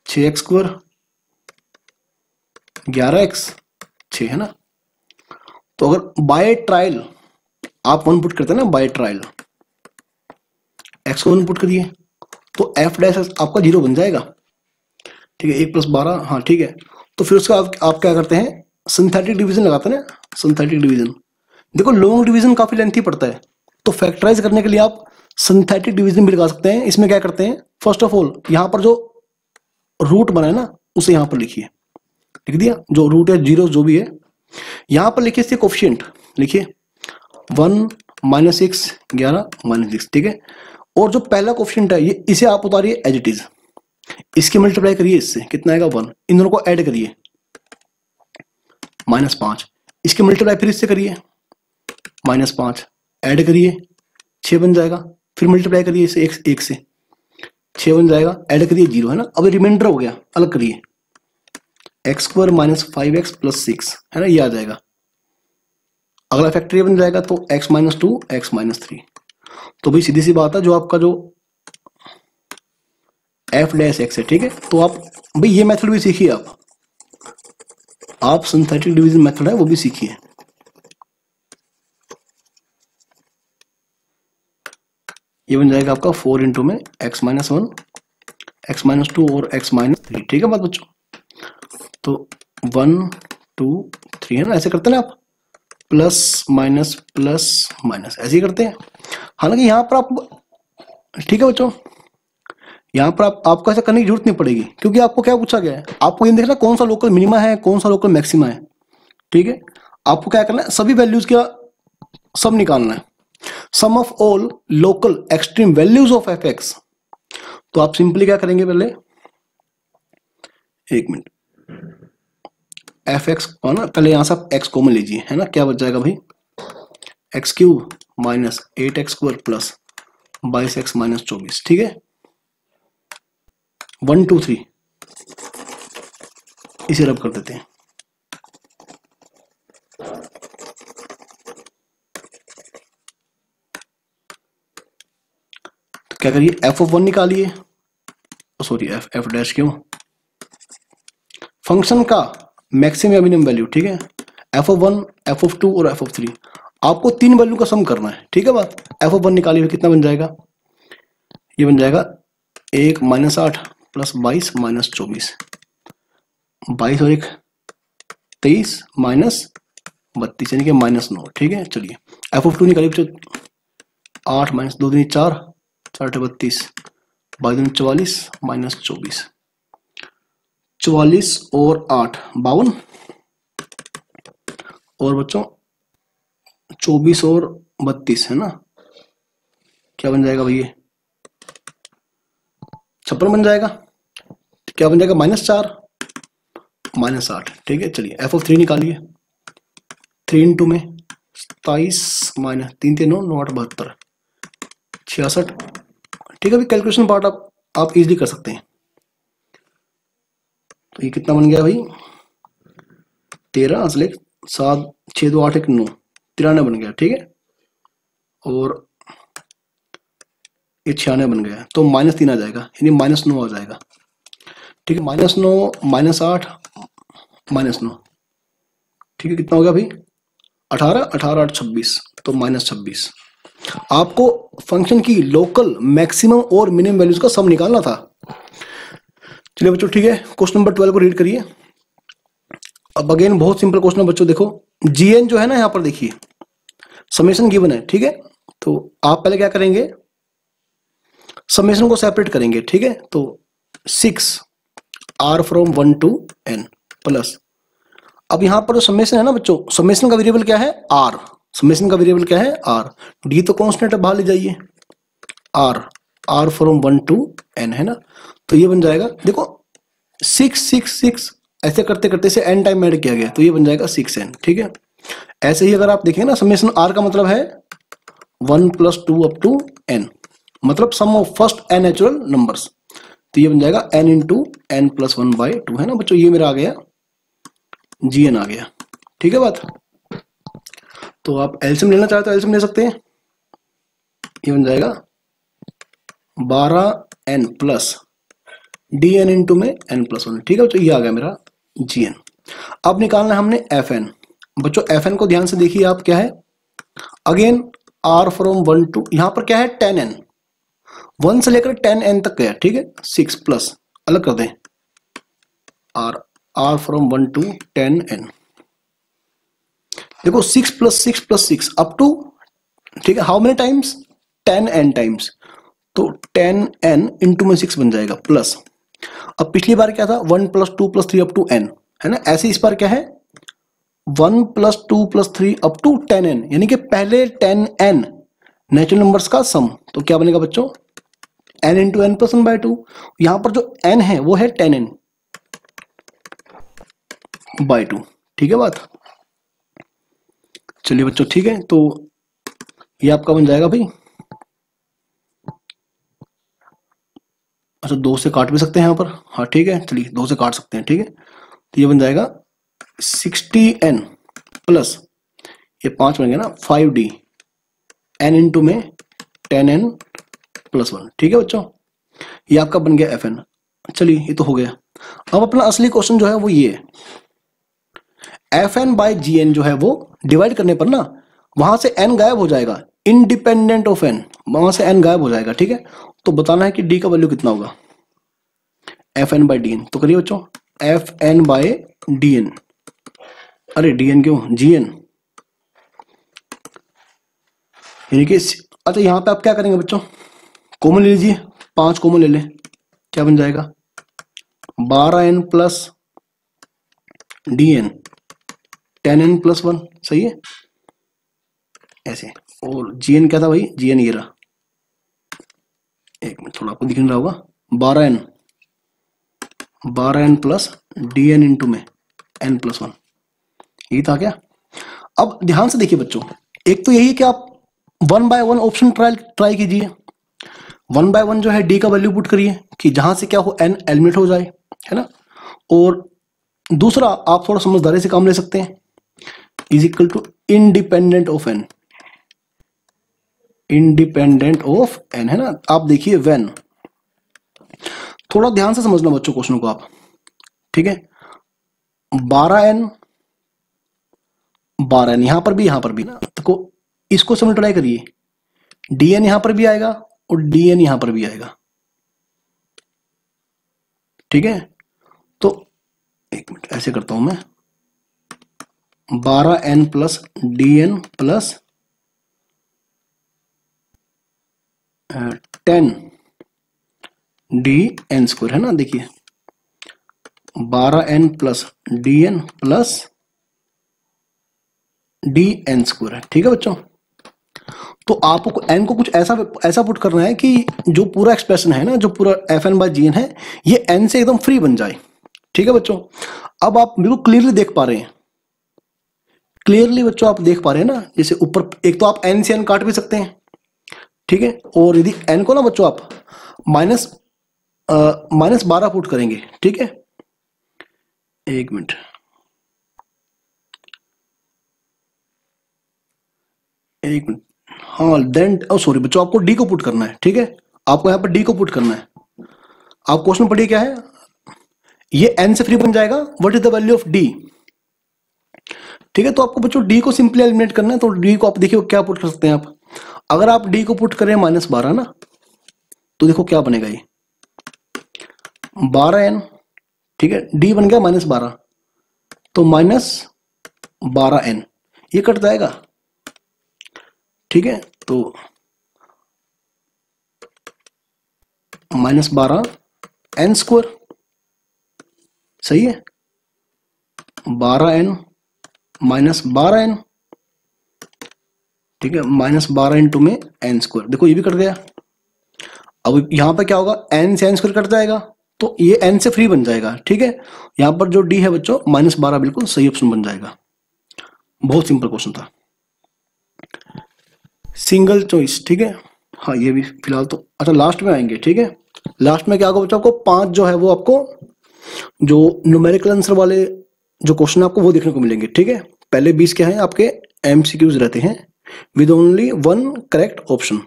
6x² 11x 6 है ना। तो अगर बाय ट्रायल आप 1 पुट करते हैं ना, बाय ट्रायल x को 1 पुट करिए, तो f डैश आपका 0 बन जाएगा। ठीक है, 1 + 12, हाँ ठीक है। तो फिर उसका आप क्या करते हैं, सिंथेटिक डिवीजन लगाते हैं ना, सिंथेटिक डिवीजन। देखो लॉन्ग डिवीजन काफी लेंथी पड़ता है, तो फैक्टराइज करने के लिए आप सिंथेटिक डिवीजन भी लगा सकते हैं। इसमें क्या करते हैं, फर्स्ट ऑफ ऑल यहाँ पर जो रूट बना है ना, उसे यहां पर लिखिए, लिख दिया, जो रूट है जीरो जो भी है यहां पर लिखिए, इसके कोफिशिएंट लिखिए 1 -6 11 -6, ठीक है। और जो पहला कोफिशिएंट है ये इसे आप उतारिए एज इट इज, इसके मल्टीप्लाई करिए इससे, कितना आएगा 1, इन दोनों को ऐड करिए -5, इसके मल्टीप्लाई फिर इससे करिए -5, ऐड करिए 6 बन जाएगा, फिर मल्टीप्लाई करिए इसे एक से 6 बन जाएगा, ऐड करिए 0 है ना। अब रिमाइंडर हो गया, अलग करिए x² - 5x + 6 है ना, ये आ जाएगा। अगला फैक्टर बन जाएगा तो x - 2 x - 3। तो भाई सीधी सी बात है, जो आपका जो f' है, ठीक है। तो आप भाई ये मेथड भी सीखिए, आप सिंथेटिक डिवीजन मेथड है वो भी सीखिए। ये बन जाएगा आपका 4 इंटू में x - 1 x - 2 और x - 3, ठीक है बात बच्चों। तो 1 2 3 है ना, ऐसे करते हैं ना आप, प्लस माइनस ऐसे ही करते हैं। हालांकि यहाँ पर आप, ठीक है बच्चों, यहाँ पर आपको ऐसा करने की जरूरत नहीं पड़ेगी, क्योंकि आपको क्या पूछा गया है, आपको ये देखना कौन सा लोकल मिनिमा है कौन सा लोकल मैक्सिमा है, ठीक है। आपको क्या करना है, सभी वैल्यूज का सम निकालना है, sum of all local extreme values of f(x). तो आप सिंपली क्या करेंगे, पहले एक मिनट, f(x) को ना पहले यहां से आप x कॉमन लीजिए, है ना, क्या बच जाएगा भाई, x³ - 8x² + 22x - 24, ठीक है। 1 2 3 इसे रब कर देते हैं, तो क्या करिए, f(1) निकालिए, सॉरी f' क्यों, फंक्शन का मैक्सिमम या मिनिमम वैल्यू, ठीक है। f(1) f(2) और f(3) आपको 3 वैल्यू का सम करना है, ठीक है बात। f(1) निकालिए, कितना बन जाएगा, ये बन जाएगा 1 - 8 + 22 - 24, 22 और 1 23 - 32 यानी कि -9, ठीक है। चलिए f(2) निकालिए बच्चों, 8 - 2 3 4 4 32 22 44 -24, 44 और 8 52, और बच्चों 24 और 32 है ना, क्या बन जाएगा भैया, 56 बन जाएगा, क्या बन जाएगा -4 -8, ठीक है। चलिए f(3) निकालिए, 3 इंटू में 27 -3 3 9 9 8 72 66, ठीक है। अभी कैलकुलेशन पार्ट आप इजीली कर सकते हैं। तो ये कितना बन गया भाई, 13 असले 7 6 2 8 1 9 93 बन गया, ठीक है। और ये 96 बन गया, तो -3 आ जाएगा, यानी -9 आ जाएगा, ठीक है। -9 -8 -9, ठीक है। कितना हो गया भाई, 18 18 8 26, तो -26। आपको फंक्शन की लोकल मैक्सिमम और मिनिमम वैल्यूज का सम निकालना था। चलिए बच्चों, ठीक है, क्वेश्चन नंबर 12 को रीड करिए। अब अगेन बहुत सिंपल क्वेश्चन है बच्चों, देखो gn जो है ना, यहां पर देखिए समेशन गिवन है, ठीक है। तो आप पहले क्या करेंगे, समेशन को सेपरेट करेंगे, ठीक है। तो 6 r from 1 to n plus, अब यहां पर जो समेशन है ना बच्चों, समेशन का वेरिएबल क्या है, r, समेशन का वेरिएबल क्या है, r, d तो कांस्टेंट है, बाहर ले जाइए, r फ्रॉम 1 to n है ना। तो ये बन जाएगा, देखो 6 6 6 ऐसे करते करते से n टाइम ऐड किया गया, तो ये बन जाएगा 6n, ठीक है। ऐसे ही अगर आप देखेंगे ना, समेशन r का मतलब है 1 + 2 up to n, मतलब sum of first n natural numbers, तो ये बन जाएगा n इंटू n + 1/2 है ना बच्चों। ये मेरा आ गया gn आ गया, ठीक है बात। तो आप एलसीएम लेना चाहते हो एलसीएम ले सकते हैं, ये बन जाएगा 12n प्लस dn इंटू में n + 1, ठीक है बच्चों। ये आ गया मेरा gn। अब निकालना है हमने fn, बच्चों fn को ध्यान से देखिए आप, क्या है, अगेन r फ्रॉम 1 to, यहां पर क्या है 10n, 1 से लेकर 10n तक गया, ठीक है। 6 प्लस अलग कर दें, r फ्रॉम 1 to 10n, देखो 6 + 6 अप टू, ठीक है, how many times, 10n times, तो 10n इंटू में 6 बन जाएगा, प्लस अब पिछली बार क्या था 1 + 2 + 3 अप टू n, है ना। ऐसे इस बार क्या है 1 + 2 + 3 अप टू 10n, यानी कि पहले 10n नेचुरल नंबर्स का सम। तो क्या बनेगा बच्चों n × n + 1/2। यहां पर जो n है वो है 10n/2। ठीक है बात। चलिए बच्चों ठीक है, तो ये आपका बन जाएगा भाई। अच्छा 2 से काट भी सकते हैं यहाँ पर, हाँ ठीक है, चलिए 2 से काट सकते हैं, ठीक है। तो ये बन जाएगा 60n प्लस ये 5 बन गया ना 5d n इंटू में 10n + 1। ठीक है बच्चों, ये आपका बन गया fn। चलिए ये तो हो गया। अब अपना असली क्वेश्चन जो है वो ये है, fn/gn जो है वो डिवाइड करने पर ना वहां से n गायब हो जाएगा, इंडिपेंडेंट ऑफ n, वहां से n गायब हो जाएगा। ठीक है, तो बताना है कि d का वैल्यू कितना होगा fn/dn। तो करिए बच्चों fn/dn, अरे dn क्यों gn, यानी कि अच्छा यहां पे आप क्या करेंगे बच्चों, कॉमन ले लीजिए, 5 कॉमन ले ले, क्या बन जाएगा 12n + dn 10n + 1। सही है ऐसे। और gn क्या था भाई, gn ये रहा, एक मिनट थोड़ा आपको दिख नहीं रहा होगा, 12n + dn इंटू में n + 1, यही था क्या। अब ध्यान से देखिए बच्चों, एक तो यही है कि आप 1/1 ऑप्शन ट्राई कीजिए। 1/1 जो है d का वैल्यू पुट करिए कि जहां से क्या हो n एलिमिनेट हो जाए, है ना। और दूसरा आप थोड़ा समझदारी से काम ले सकते हैं, = independent of n, independent of n, है ना। आप देखिए व्हेन, थोड़ा ध्यान से समझना बच्चों क्वेश्चन को आप, ठीक है। 12n यहां पर भी ना, तो इसको सिम्प्लीफाई करिए, dn यहां पर भी आएगा और dn यहां पर भी आएगा। ठीक है, तो एक मिनट ऐसे करता हूं मैं, 12n + dn + 10d(n²), है ना। देखिए 12n + dn + dn² है। ठीक है बच्चों, तो आपको n को कुछ ऐसा पुट करना है कि जो पूरा एक्सप्रेशन है ना, जो पूरा fn/gn है, ये n से एकदम फ्री बन जाए। ठीक है बच्चों, अब आप बिल्कुल क्लियरली देख पा रहे हैं, क्लियरली बच्चों आप देख पा रहे हैं ना, जैसे ऊपर एक तो आप n से n काट भी सकते हैं, ठीक है। और यदि n को ना बच्चों आप -12 पुट करेंगे, ठीक है, एक मिनट, हाँ देन सॉरी बच्चों, आपको d को पुट करना है। ठीक है, आपको यहां पर d को पुट करना है। आप क्वेश्चन पढ़िए क्या है, ये n से फ्री बन जाएगा, what is the value of d। ठीक है, तो आपको बच्चों d को सिंपली एलिमिनेट करना है, तो d को आप देखिए क्या पुट कर सकते हैं आप। अगर आप d को पुट करें -12 ना, तो देखो क्या बनेगा, ये 12n, ठीक है, d बन गया -12, तो -12n ये कट जाएगा। ठीक है, तो -12n², सही है, 12n -12n, ठीक है, -12 इंटू में n², देखो ये भी कट गया। अब यहां पर क्या होगा, n से n² कट जाएगा, तो ये n से फ्री बन जाएगा। ठीक है, यहां पर जो d है बच्चों -12 बिल्कुल सही ऑप्शन बन जाएगा। बहुत सिंपल क्वेश्चन था, सिंगल चॉइस। ठीक है, हाँ ये भी फिलहाल तो, अच्छा लास्ट में आएंगे। ठीक है, लास्ट में क्या होगा बच्चों, आपको 5 जो है वो आपको जो न्यूमेरिकल आंसर वाले जो क्वेश्चन आपको वो देखने को मिलेंगे। ठीक है, पहले 20 क्या है आपके MCQs रहते हैं with only 1 correct option.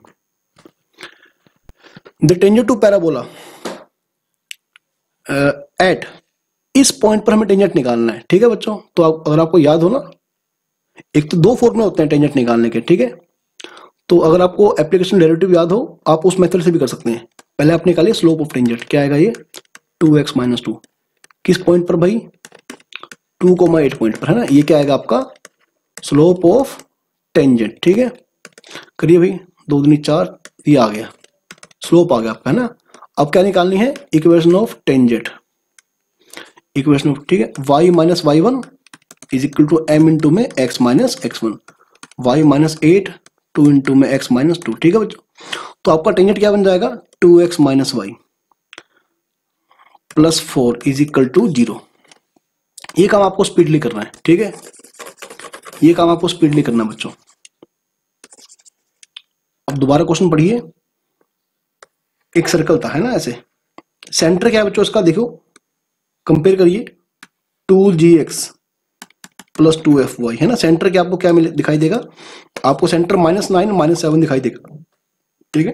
The tangent to parabola at, इस पॉइंट पर हमें टेंजेंट निकालना है। ठीक है बच्चों, तो अगर आपको याद हो ना, एक तो 2 फॉर्मूले होते हैं टेंजेंट निकालने के। ठीक है, तो अगर आपको एप्लीकेशन डेरिवेटिव याद हो, आप उस मेथड से भी कर सकते हैं। पहले आप निकालिए स्लोप ऑफ टेंजेंट, क्या आएगा ये 2x - 2, किस पॉइंट पर भाई 2,8 पॉइंट पर, है ना। ये क्या आएगा आपका स्लोप ऑफ टेंजेंट। ठीक है, करिए भाई, 2 दूनी 4, ये आ गया स्लोप आ गया आपका, है ना। अब क्या निकालनी है, equation of tangent, equation of, ठीक है, y minus y one is equal to m into में x minus x one, y minus 8 2 into में x माइनस 2, ठीक है बच्चों। तो आपका टेंजेंट क्या बन जाएगा, 2x minus y plus 4 is equal to 0। ये काम आपको स्पीडली करना है, ठीक है, ये काम आपको स्पीडली करना है बच्चों। अब दोबारा क्वेश्चन पढ़िए, एक सर्कल था, है ना, ऐसे, सेंटर क्या है बच्चों इसका, देखो कंपेयर करिए, 2gx प्लस 2fy, है ना, सेंटर क्या आपको क्या मिले दिखाई देगा, आपको सेंटर -9 -7 दिखाई देगा, ठीक है,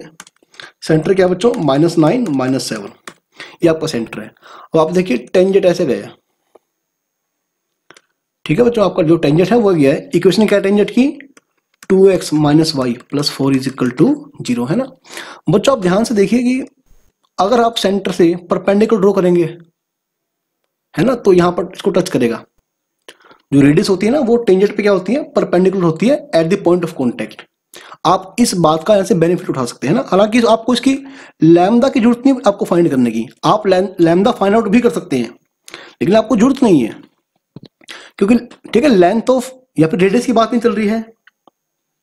सेंटर क्या बच्चों, -9 -7, ये आपका सेंटर है। अब आप देखिए टेंजेंट ऐसे गया, ठीक है बच्चों, आपका जो टेंजेंट है वो गया है, इक्वेशन क्या टेंजेंट की, 2x minus y plus 4 is equal to 0, है ना। बच्चों आप ध्यान से देखिए कि अगर आप सेंटर से परपेंडिकुलर ड्रॉ करेंगे, है ना, तो यहां पर इसको टच करेगा, जो रेडियस होती है ना वो टेंजेंट पे क्या होती है, परपेंडिकुलर होती है eight the point of contact. आप इस बात का ऐसे बेनिफिट उठा सकते हैं ना, हालांकि आपको इसकी लैम्डा की जरूरत नहीं आपको फाइंड करने की, आप लैम्डा फाइंड आउट भी कर सकते हैं, लेकिन आपको जरूरत नहीं है, क्योंकि ठीक है लेंथ ऑफ या फिर रेडियस की बात नहीं चल रही है,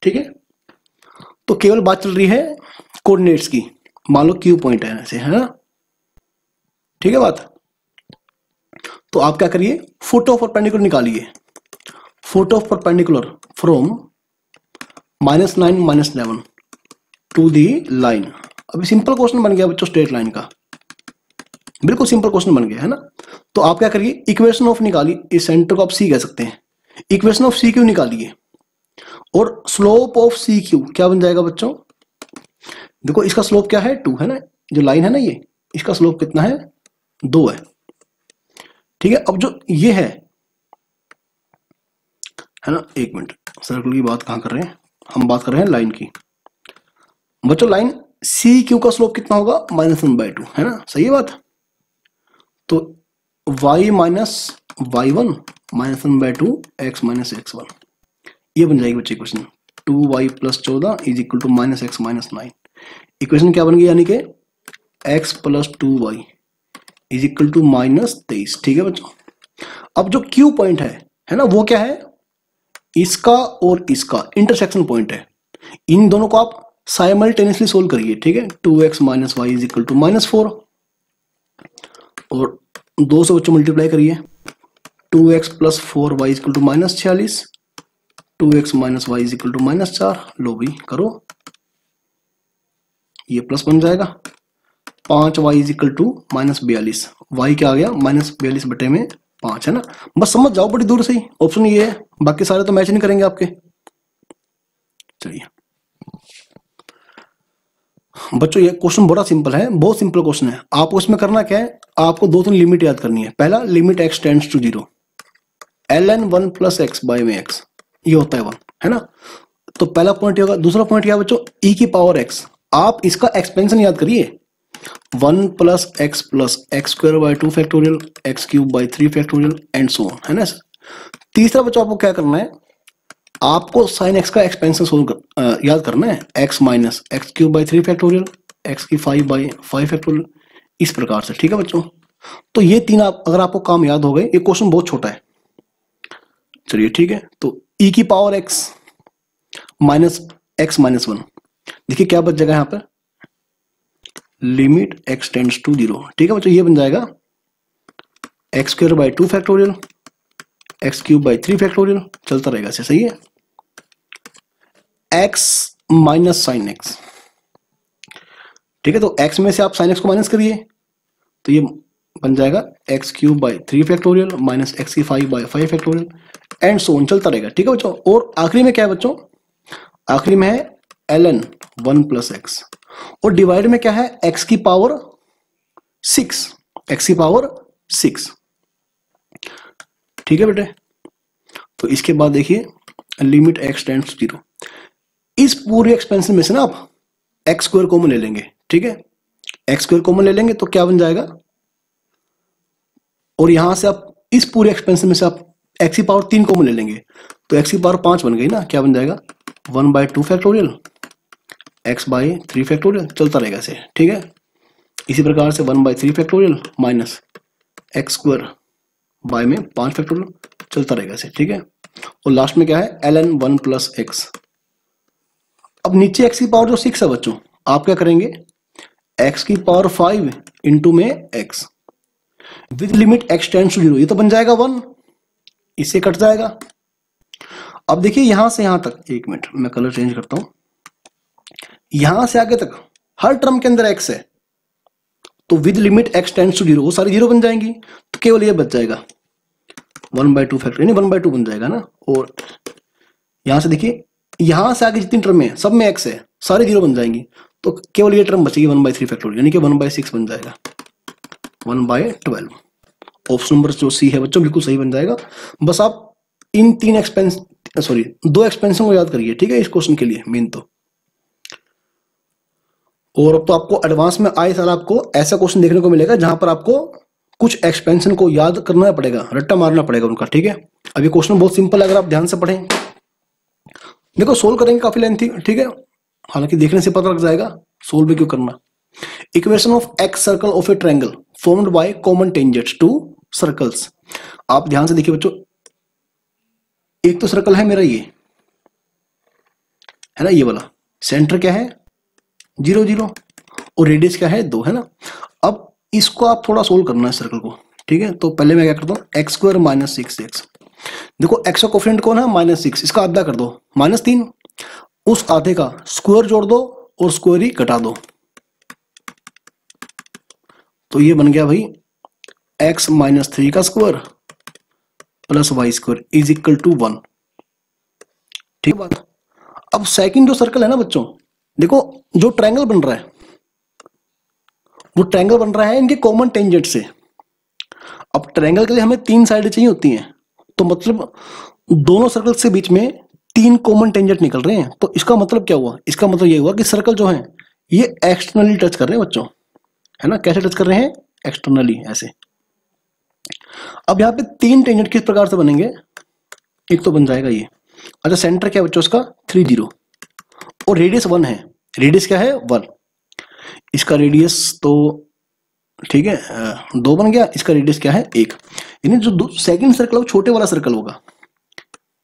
ठीक है, तो केवल बात चल रही है कोऑर्डिनेट्स की। मान लो क्यू पॉइंट है ऐसे, है ना, ठीक है बात। तो आप क्या करिए, फुट ऑफ परपेंडिकुलर निकालिए, foot of perpendicular from -9 -11 to the line. अभी सिंपल क्वेश्चन बन गया बच्चों स्ट्रेट लाइन का, बिल्कुल सिंपल क्वेश्चन बन गया, है ना। तो आप क्या करिए, इक्वेशन ऑफ निकालिए, इस सेंटर को आप सी कह सकते हैं, इक्वेशन ऑफ सी क्यू निकालिए, और स्लोप ऑफ सी क्यू क्या बन जाएगा बच्चों, देखो इसका स्लोप क्या है 2, है ना, जो लाइन है ना ये, इसका स्लोप कितना है 2 है, ठीक है। अब जो ये है ना, एक मिनट, सर्कल की बात कहां कर रहे हैं हम, बात कर रहे हैं लाइन की बच्चों। लाइन सी क्यू का स्लोप कितना होगा, -1/2, है ना, सही है बात। तो y minus y one -1/2 x minus x1, ये बन जाएगी बच्चे equation, 2y plus 14 is equal to -x minus 9। Equation क्या बन गई, यानी कि x plus 2y is equal to -23, ठीक है बच्चों। अब जो Q पॉइंट है ना, वो क्या है, इसका और इसका इंटरसेक्शन पॉइंट है, इन दोनों को आप साइमल्टेनियसली सोल्व करिए, ठीक है। 2x minus y is equal to -4, और 2 से बच्चों मल्टीप्लाई करिए, 2x plus 4y is equal to -46, 2x minus y is equal to -4, लो भाई करो, ये प्लस बन जाएगा, 5y is equal to -42, y क्या आ गया -42/5, है ना। बस समझ जाओ बड़ी दूर से ही, ऑप्शन ये है, बाकी सारे तो मैच नहीं करेंगे आपके। चलिए बच्चों ये क्वेश्चन बड़ा सिंपल है, बहुत सिंपल क्वेश्चन है। आपको इसमें करना क्या है, आपको 2-3 लिमिट याद करनी है। पहला limit x tends to 0, ln 1 plus x by में x, ये होता है 1, है ना। तो पहला पॉइंट होगा। दूसरा पॉइंट क्या बच्चों, e की पावर x, आप इसका एक्सपेंशन याद करिए, 1 plus x square by 2 factorial, x cube by 3 factorial and so on, है ना। तीसरा बच्चों आपको क्या करना है, आपको साइन एक्स का एक्सपेंशन सोल्व याद करना है, x minus x cube by 3 factorial, x की 5 बाई 5 फैक्टोरियल, इस प्रकार से, ठीक है बच्चों। तो ये तीन अगर आपको काम याद हो गए, ये क्वेश्चन बहुत छोटा है। चलिए ठीक है, तो e की power x minus x minus 1, देखिए क्या बच जाएगा यहां पर, लिमिट x टेंड्स टू 0, ठीक है बच्चों। ये बन जाएगा x square by 2 factorial, x cube by 3 factorial, चलता रहेगा ऐसे, सही है। x माइनस साइन एक्स, ठीक है, तो x में से आप साइन एक्स को माइनस करिए, तो ये बन जाएगा x cube by 3 factorial minus x की 5 by 5 factorial and so on, चलता रहेगा, ठीक है बच्चों। और आखिरी में क्या है बच्चों, आखिरी में है ln 1 प्लस एक्स, और डिवाइड में क्या है, x की पावर 6, x की पावर 6, ठीक है बेटे। तो इसके बाद देखिए लिमिट x टेंड्स टू 0, इस पूरे एक्सपेंशन में से ना आप एक्स स्क्वायर कॉमन ले लेंगे, ठीक है, एक्स स्क्वायर कॉमन ले लेंगे तो क्या बन जाएगा, और यहां से आप इस पूरे एक्सपेंशन में से आप एक्स की पावर 3 कॉमन ले लेंगे, तो एक्स की पावर 5 बन गई ना, क्या बन जाएगा 1/2 फैक्टोरियल, एक्स बाई 3 फैक्टोरियल, चलता रहेगा ऐसे, ठीक है। इसी प्रकार से 1/3 factorial minus x square by में 5 फैक्टोरियल, चलता रहेगा ऐसे, ठीक है। और लास्ट में क्या है, ln 1 प्लस एक्स। अब नीचे x की पावर जो 6 है बच्चों, आप क्या करेंगे, x की पावर 5 इंटू में x with limit x tends to 0, ये तो बन जाएगा 1, इससे कट जाएगा। अब देखिए यहां से यहां तक, एक मिनट मैं कलर चेंज करता हूं, यहां से आगे तक हर टर्म के अंदर x है, तो with limit x tends to 0 वो सारी 0 बन जाएंगी, तो केवल ये बच जाएगा 1/2 फैक्टर, यानी 1/2 बन जाएगा ना। और यहां से देखिए यहां से आगे जितनी टर्म है सब में x है, सारी 0 बन जाएंगी, तो केवल ये टर्म बचेगी 1/3 फैक्टोरियल, यानी कि 1/6 बन जाएगा, 1/12। ऑप्शन नंबर जो सी है बच्चों बिल्कुल सही बन जाएगा। बस आप इन 2 एक्सपेंशन को याद करिए, ठीक है, इस क्वेश्चन के लिए मेन तो। और अब तो आपको एडवांस में आए साल आपको ऐसा क्वेश्चन देखने को मिलेगा जहां पर आपको कुछ एक्सपेंशन को याद करना पड़ेगा, रट्टा मारना पड़ेगा उनका, ठीक है। अब ये क्वेश्चन बहुत सिंपल है, अगर आप ध्यान से पढ़ें, देखो सोल्व करेंगे काफी लेंथी, ठीक है, हालांकि देखने से पता लग जाएगा सोल्व भी क्यों करना। Equation of x circle of A triangle formed by common tangents to circles. आप ध्यान से देखिए बच्चों, एक तो सर्कल है मेरा ये है ना, ये वाला सेंटर क्या है 0 0 और रेडियस क्या है 2, है ना। अब इसको आप थोड़ा सोल्व करना है सर्कल को, ठीक है। तो पहले मैं क्या करता हूँ, एक्स स्क्वायर माइनस 6x, देखो एक्स का कोफिशिएंट कौन है -6, इसका आधा कर दो -3, उस आधे का स्क्वायर जोड़ दो और स्क्वायर ही घटा दो, तो ये बन गया भाई x -3 का square plus y square is equal to 1, ठीक बात। अब सेकंड जो सर्कल है ना बच्चों, देखो जो ट्रायंगल बन रहा है, वो ट्रायंगल बन रहा है इनके कॉमन टेंजेंट से। अब ट्रायंगल के लिए हमें 3 साइडें चाहिए होती हैं, तो मतलब दोनों सर्कल से बीच में 3 कॉमन टेंजेंट निकल रहे हैं, तो इसका मतलब क्या हुआ, इसका मतलब ये हुआ कि सर्कल जो है ये एक्सटर्नली टच कर रहे हैं बच्चों, है ना। कैसे टच कर रहे हैं, एक्सटर्नली ऐसे। अब यहाँ पे 3 टेंजेंट किस प्रकार से बनेंगे, एक तो बन जाएगा ये, अच्छा सेंटर क्या है बच्चों इसका 3 0 और रेडियस 1 है, रेडियस क्या है 1, इसका रेडियस तो ठीक है 2 बन गया, इसका रेडियस क्या है 1, यानी जो सेकंड सर्कल है वो छोटे वाला सर्कल होगा।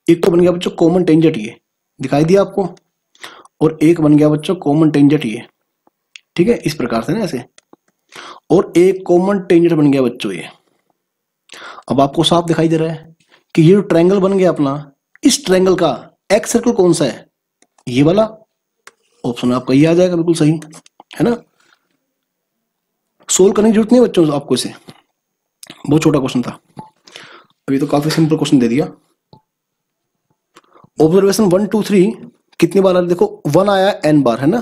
एक तो बन गया बच्चों कॉमन टेंजेंट ये दिखाई दिया आपको, और एक बन गया बच्चों कॉमन टेंजेंट ये, ठीक है, इस प्रकार से ना ऐसे, और एक कॉमन टेंजेंट बन गया बच्चों ये। अब आपको साफ दिखाई दे रहा है कि ये जो ट्रायंगल बन गया अपना, इस ट्रायंगल का एक्स सर्कल कौन सा है, ये वाला। ऑप्शन आपका ये आ जाएगा बिल्कुल सही, है ना। सोल्व करने की जरूरत नहीं है बच्चों आपको, इसे बहुत छोटा क्वेश्चन था, अभी तो काफी सिंपल क्वेश्चन दे दिया। ऑब्जर्वेशन 1 2 3 कितनी बार आया, देखो 1 आया n बार, है ना,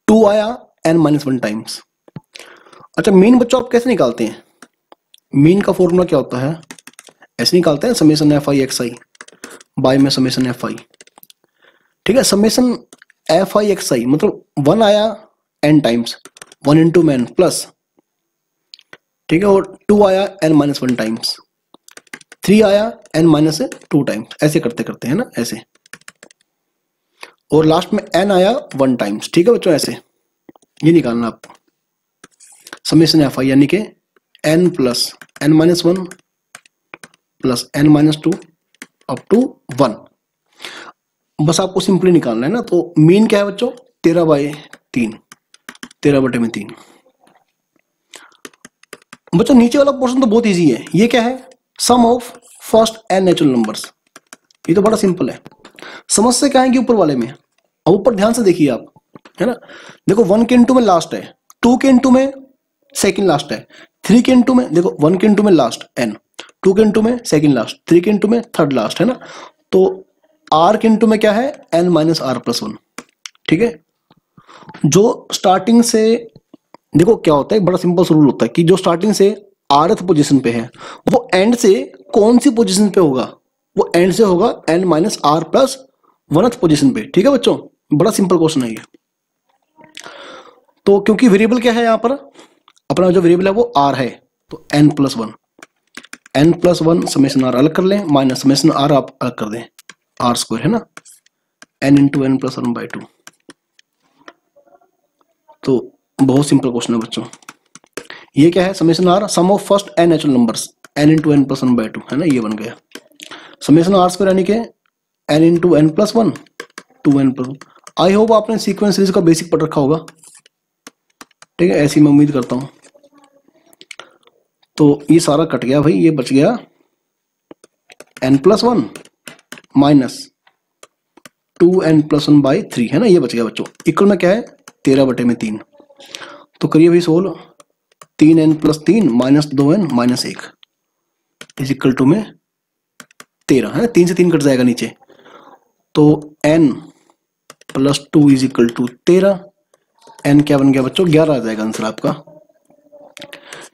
2 आया n-1 टाइम्स। अच्छा मीन बच्चों आप कैसे निकालते हैं, मीन का फॉर्मूला क्या होता है, ऐसे निकालते हैं समेशन fi xi बाय में समेशन fi, ठीक है। समेशन fi xi मतलब 1 आया n टाइम्स 1 इंटू में n प्लस, ठीक है, और 2 आया n-1 टाइम्स, 3 आया n-2 टाइम्स, ऐसे करते करते है ना ऐसे, और लास्ट में n आया 1 टाइम्स, ठीक है बच्चों, ऐसे ये निकालना आपको समेशन fi, यानी कि n plus n-1 plus n-2 up to 1, बस आपको सिंपली निकालना है ना। तो मीन क्या है बच्चों 13/3, 13/3। बच्चों नीचे वाला पोर्शन तो बहुत इजी है, ये क्या है sum of first n natural numbers, ये तो बड़ा सिंपल है। समस्या क्या है ऊपर वाले में, अब ऊपर ध्यान से देखिए आप, है ना, देखो 1 के इंटू में लास्ट है, 2 के इंटू में सेकंड लास्ट है, 3 के इंटू में देखो 1 के इंटू में लास्ट n, 2 के इंटू में सेकंड लास्ट, 3 के इंटू में थर्ड लास्ट, है ना। तो r के इंटू में क्या है n-r+1, ठीक है। जो स्टार्टिंग से देखो क्या होता है, बड़ा सिंपल सा रूल होता है कि जो स्टार्टिंग से rth पोजीशन पे है वो एंड से कौन सी पोजीशन पे होगा, वो एंड से होगा n-r+1th पोजीशन पे, ठीक है बच्चों, बड़ा सिंपल क्वेश्चन है ये। तो क्योंकि वेरिएबल क्या है यहाँ पर, अपना जो वेरिएबल है वो r है, तो n+1 समेशन r अलग कर लें, माइनस समेशन r आप अलग कर दें, r स्क्वायर है ना, n इंटू n+1/2, तो बहुत सिंपल क्वेश्चन है बच्चों। ये क्या है, summation r sum of first n natural numbers n into n plus one by two, है ना, ये बन गया समेशन आर स्क्वायर यानी कि n into n plus one two n plus one. I hope आपने सीक्वेंस सीरीज का basic पढ़ रखा होगा, ठीक है, ऐसी मैं उम्मीद करता हूं। तो ये सारा कट गया भाई, ये बच गया n plus one minus two n plus one by three, है ना, ये बच गया बच्चों। इक्वल में क्या है 13/3। तो करिए भाई solve, 3n plus 3 minus 2n minus 1 is equal to में 13, है, 3 से 3 कट जाएगा नीचे, तो n plus 2 is equal to 13। n क्या बन गया बच्चों 11 आ जाएगा आंसर आपका,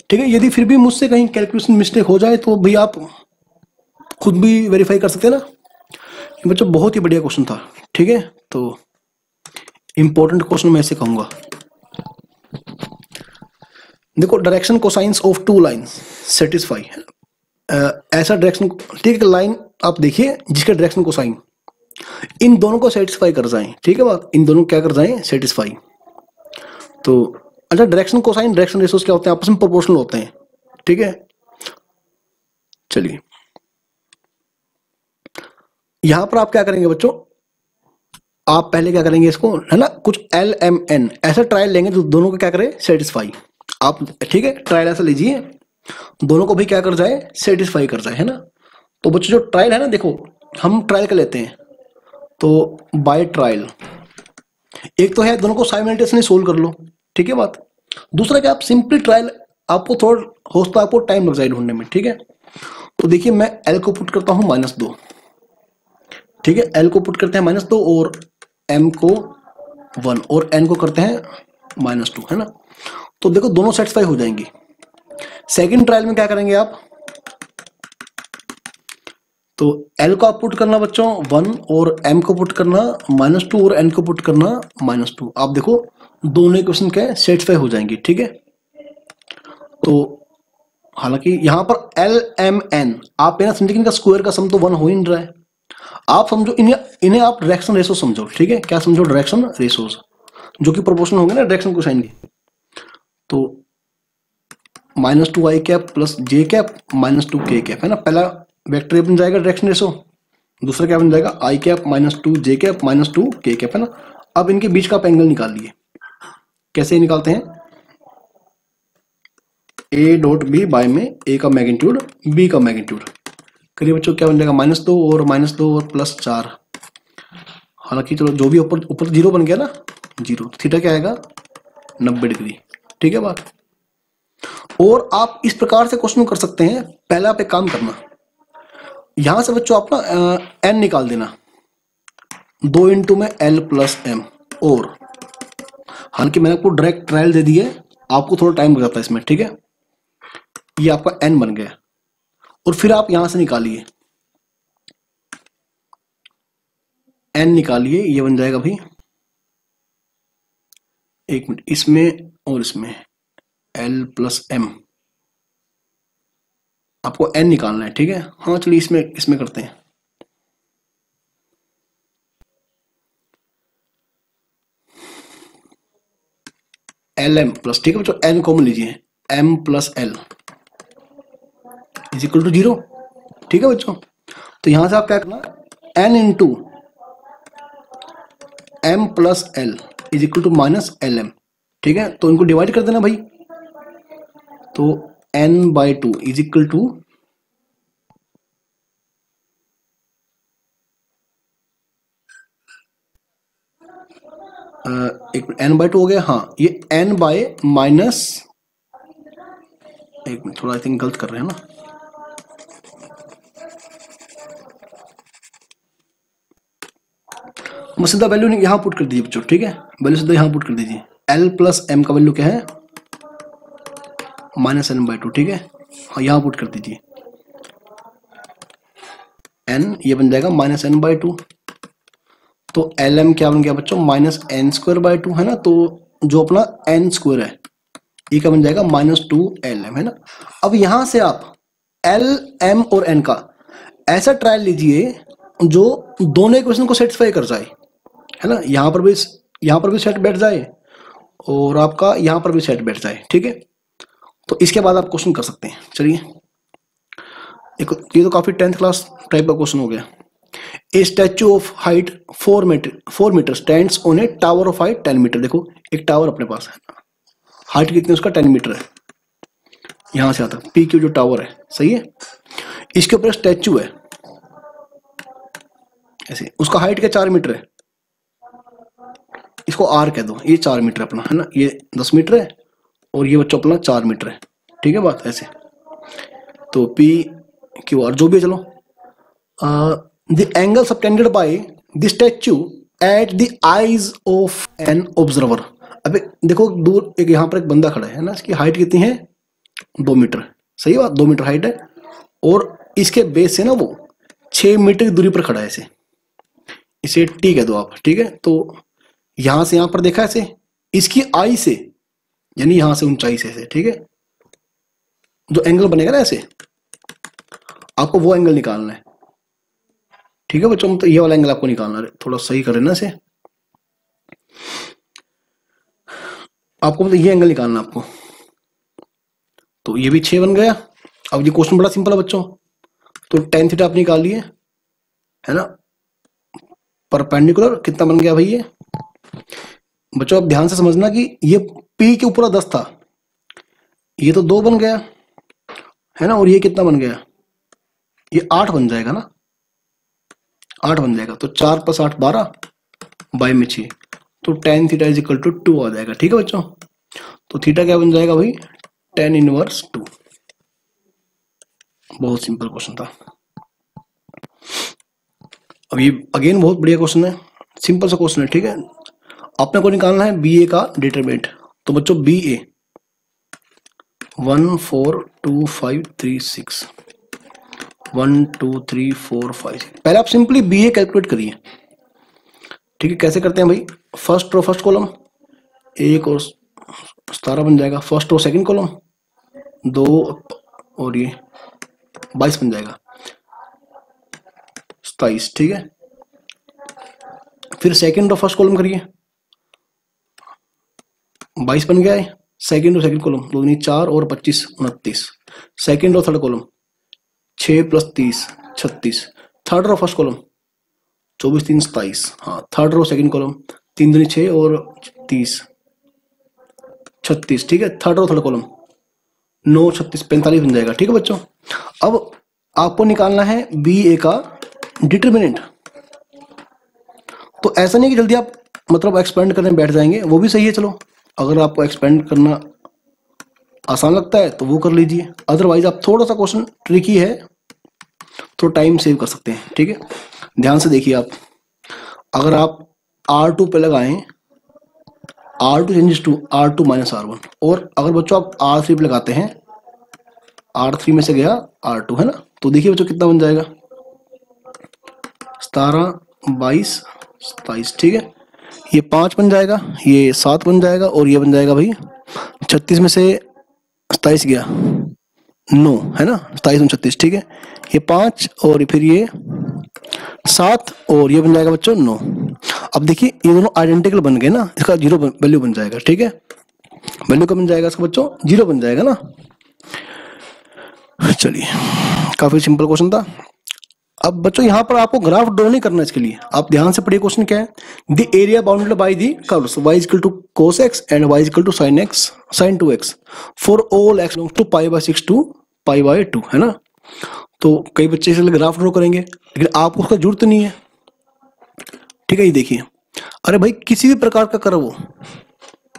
ठीक है। यदि फिर भी मुझसे कहीं कैलकुलेशन मिस्टेक हो जाए तो भाई आप खुद भी वेरीफाई कर सकते हैं ना। बच्चों बहुत ही बढ़िया क्वेश्चन था, ठीक है, तो इंपॉर्टेंट क्वेश्चन मैं ऐसे कहूंगा। देखो direction cosines of two lines satisfy, ऐसा डायरेक्शन, ठीक है, लाइन आप देखिए जिसका डायरेक्शन कोसाइन इन दोनों को सेटिस्फाई कर जाए, ठीक है बात, इन दोनों को क्या कर जाए सेटिस्फाई। तो अच्छा डायरेक्शन कोसाइन डायरेक्शन रेशियोज क्या होते हैं, आपस में प्रोपोर्शनल होते हैं, ठीक है। चलिए यहां पर आप क्या करेंगे बच्चों, आप पहले क्या करेंगे इसको, है ना, कुछ एल एम एन ऐसा ट्रायल लेंगे जो दोनों को क्या करे सेटिस्फाई आप, ठीक है, ट्रायल ऐसा लीजिए दोनों को भी क्या कर जाए सेटिस्फाई कर जाए, है ना। तो बच्चों जो ट्रायल है ना, देखो हम ट्रायल कर लेते हैं, तो बाय ट्रायल एक तो है दोनों को साइमल्टेनियसली सोल्व कर लो, ठीक है बात। दूसरा क्या, आप सिंपली ट्रायल, आपको थोड़ा हो सकता है आपको टाइम लग जाए ढूंढने में, ठीक है। तो देखिए मैं एल को पुट करता हूं -2, ठीक है, एल को पुट करते हैं -2 और एम को 1 और एन को करते हैं -2, है ना। तो देखो दोनों सेटिस्फाई हो जाएंगी। सेकंड ट्रायल में क्या करेंगे आप, तो एल को आप पुट करना बच्चों 1 और एम को पुट करना -2 और एन को पुट करना -2। आप देखो दोनों इक्वेशन क्या सेटिस्फाई हो जाएंगी, ठीक है। तो हालांकि यहां पर एल एम एन आप ना समझे कि इनका स्क्वायर का सम तो 1 हो ही नहीं रहा है, आप समझो इन्हें आप डायरेक्शन रेशो समझो, ठीक है, क्या समझो डायरेक्शन रेशोज जो कि प्रोपोर्शनल होंगे ना डायरेक्शन कोसाइन की। तो -2i cap plus j cap -2k cap, है ना, पहला वेक्टर बन जाएगा डायरेक्शन रेशो, दूसरा क्या बन जाएगा i cap -2j cap -2k cap, है ना। अब इनके बीच का आप एंगल निकाल लिए, कैसे निकालते हैं, a डॉट बी बाय में a का मैग्नीट्यूड b का मैग्नीट्यूड, करिए बच्चों क्या बन जाएगा -2 और -2 और +4, हालांकि चलो जो भी ऊपर 0 बन गया ना 0, थीटा क्या आएगा 90 डिग्री, ठीक है बात। और आप इस प्रकार से क्वेश्चन कर सकते हैं, पहले आप एक काम करना, यहां से बच्चों आप ना एन निकाल देना 2 इंटू में एल प्लस एम, और हालांकि मैंने आपको डायरेक्ट ट्रायल दे दी है, आपको थोड़ा टाइम लग जाता है इसमें, ठीक है। ये आपका एन बन गया, और फिर आप यहां से निकालिए एन निकालिए, ये बन जाएगा भाई, एक मिनट, इसमें और इसमें एल प्लस एम, आपको एन निकालना है, ठीक है। हाँ चलिए इसमें करते हैं, एल एम प्लस, ठीक है बच्चों, एन कॉमन लीजिए, m plus l is equal to 0, ठीक है बच्चों। तो यहां से आप क्या करना, n into m plus l is equal to -LM, ठीक है। तो इनको डिवाइड कर देना भाई, तो n/2 इज इक्वल टू एक n/2 हो गया, हाँ ये n बाय माइनस, एक मिनट थोड़ा आई थिंक गलत कर रहे हैं ना, सीधा वैल्यू यहां पुट कर दीजिए बच्चों, ठीक है, वैल्यू सीधा यहां पुट कर दीजिए, l प्लस एम का वैल्यू क्या है -n/2, ठीक है, हाँ यहां पुट कर दीजिए n, ये बन जाएगा -n/2। तो lm क्या बन गया बच्चों -n²/2, है ना। तो जो अपना n² है ये क्या बन जाएगा -2lm, है ना। अब यहां से आप l m और n का ऐसा ट्रायल लीजिए जो दोनों इक्वेशन को सेटिस्फाई कर जाए, है ना। यहां पर भी सेट बैठ जाए और आपका यहां पर भी सेट बैठ जाए, ठीक है। तो इसके बाद आप क्वेश्चन कर सकते हैं। चलिए, ये तो काफी 10th क्लास टाइप का क्वेश्चन हो गया। A statue of height 4 metre stands on a tower of height 10 metre. देखो एक टावर अपने पास है, हाइट कितनी उसका 10 मीटर है, यहां से आता पी क्यू जो टावर है, सही है। इसके ऊपर स्टैचू है ऐसे, उसका हाइट क्या 4 मीटर है, इसको आर कह दो, ये 4 मीटर अपना है ना, ये 10 मीटर है और ये बच्चों अपना 4 मीटर है, ठीक है बात ऐसे। तो पी क्यू आर जो भी है, चलो the angle subtended by the statue at the eyes of an observer. अबे देखो दूर एक यहाँ पर एक बंदा खड़ा है ना, इसकी हाइट कितनी है 2 मीटर, सही बात 2 मीटर हाइट है, और इसके बेस से ना वो 6 मीटर की दूरी पर खड़ा है ऐसे, इसे टी कह दो आप, ठीक है। तो यहां से यहां पर देखा ऐसे, इसकी आई से यानी यहां से ऊंचाई से ऐसे, ठीक है, जो एंगल बनेगा ना ऐसे, आपको वो एंगल निकालना है, ठीक है बच्चों। तो ये वाला एंगल आपको निकालना है, थोड़ा सही करें ना इसे, आपको मतलब ये एंगल निकालना है आपको। तो ये भी 6 बन गया। अब ये क्वेश्चन बड़ा सिंपल है बच्चों, तो tan थीटा आप निकाल लिए है ना, परपेंडिकुलर कितना बन गया भाई ये बच्चों। अब ध्यान से समझना कि ये P के ऊपर 10 था, ये तो 2 बन गया है ना, और ये कितना बन गया, ये 8 बन जाएगा ना, 8 बन जाएगा। तो 4 + 8 12 बाई में 6, तो tan theta is equal to 2 आ जाएगा, ठीक है बच्चों। तो थीटा क्या बन जाएगा भाई, tan इनवर्स 2। बहुत सिंपल क्वेश्चन था। अब ये अगेन बहुत बढ़िया क्वेश्चन है, सिंपल सा क्वेश्चन है, ठीक है। आपने को निकालना है बी ए का डिटरमिनेंट। तो बच्चों बी ए 1 4 2 5 3 6 1 2 3 4 5 6। पहले आप सिंपली बी ए कैलकुलेट करिए, ठीक है। कैसे करते हैं भाई, फर्स्ट रो फर्स्ट कॉलम 1 और 17 बन जाएगा, फर्स्ट रो सेकंड कॉलम 2 और ये 22 बन जाएगा, 27, ठीक है। फिर सेकंड रो फर्स्ट कॉलम करिए, 22 बन गया है, सेकंड रो सेकंड कॉलम 2 × 4 और 25 29, second row third column 6 + 30 36, third row first column 24 3 27, हाँ थर्ड रो सेकंड कॉलम 3 × 6 और 30 36, ठीक है। थर्ड रो थर्ड कॉलम 9 36 45 बन जाएगा, ठीक है बच्चों। अब आपको निकालना है बी ए का डिटरमिनेंट। तो ऐसा नहीं कि जल्दी आप मतलब एक्सपेंड करने बैठ जाएंगे, वो भी सही है, चलो अगर आपको एक्सपेंड करना आसान लगता है तो वो कर लीजिए, अदरवाइज आप थोड़ा सा क्वेश्चन ट्रिकी है तो टाइम सेव कर सकते हैं, ठीक है। ध्यान से देखिए आप, अगर आप R2 पे लगाएं, R2 changes to R2 - R1, और अगर बच्चों आप R3 पे लगाते हैं, R3 में से गया R2 है ना, तो देखिए बच्चों कितना बन जाएगा 17 22 27, ठीक है। ये 5 बन जाएगा, ये 7 बन जाएगा, और ये बन जाएगा भाई 36 में से 27 गया 9 है ना, 27 और 36, ठीक है। ये 5 और फिर ये 7 और ये बन जाएगा बच्चों 9। अब देखिए ये दोनों आइडेंटिकल बन गए ना, इसका 0 वैल्यू बन जाएगा, ठीक है। वैल्यू का बन जाएगा इसका बच्चों 0 बन जाएगा ना। चलिए काफी सिंपल क्वेश्चन था। अब बच्चों यहाँ पर आपको ग्राफ ड्रॉ नहीं करना, इसके लिए आप ध्यान से पढ़िए क्वेश्चन क्या है। The area bounded by the curves y = cos x and y = sin x sin 2x for all x belongs to π/6 to π/2 है ना। तो कई बच्चे इसलिए ग्राफ ड्रॉ करेंगे, लेकिन आपको उसका जरूरत नहीं है, ठीक है। ये देखिए, अरे भाई किसी भी प्रकार का कर्व हो,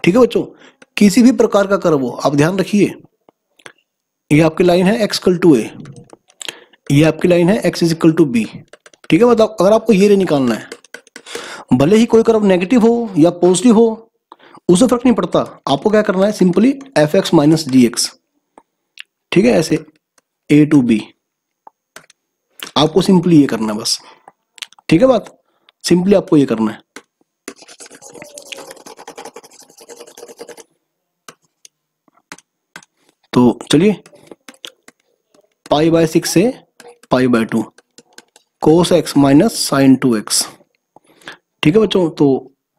ठीक है बच्चों, किसी भी प्रकार का कर्व हो, आप ध्यान रखिए, ये आपकी लाइन है x = a, ये आपकी लाइन है x = b, ठीक है। मतलब अगर आपको ये रे निकालना है, भले ही कोई कर्व नेगेटिव हो या पॉजिटिव हो, उससे फर्क नहीं पड़ता, आपको क्या करना है सिंपली fx - gx, ठीक है, ऐसे a to b, आपको सिंपली ये करना है बस, ठीक है बात, सिंपली आपको ये करना है। तो चलिए π/6 से π/2 cos x - sin 2x, ठीक है बच्चों। तो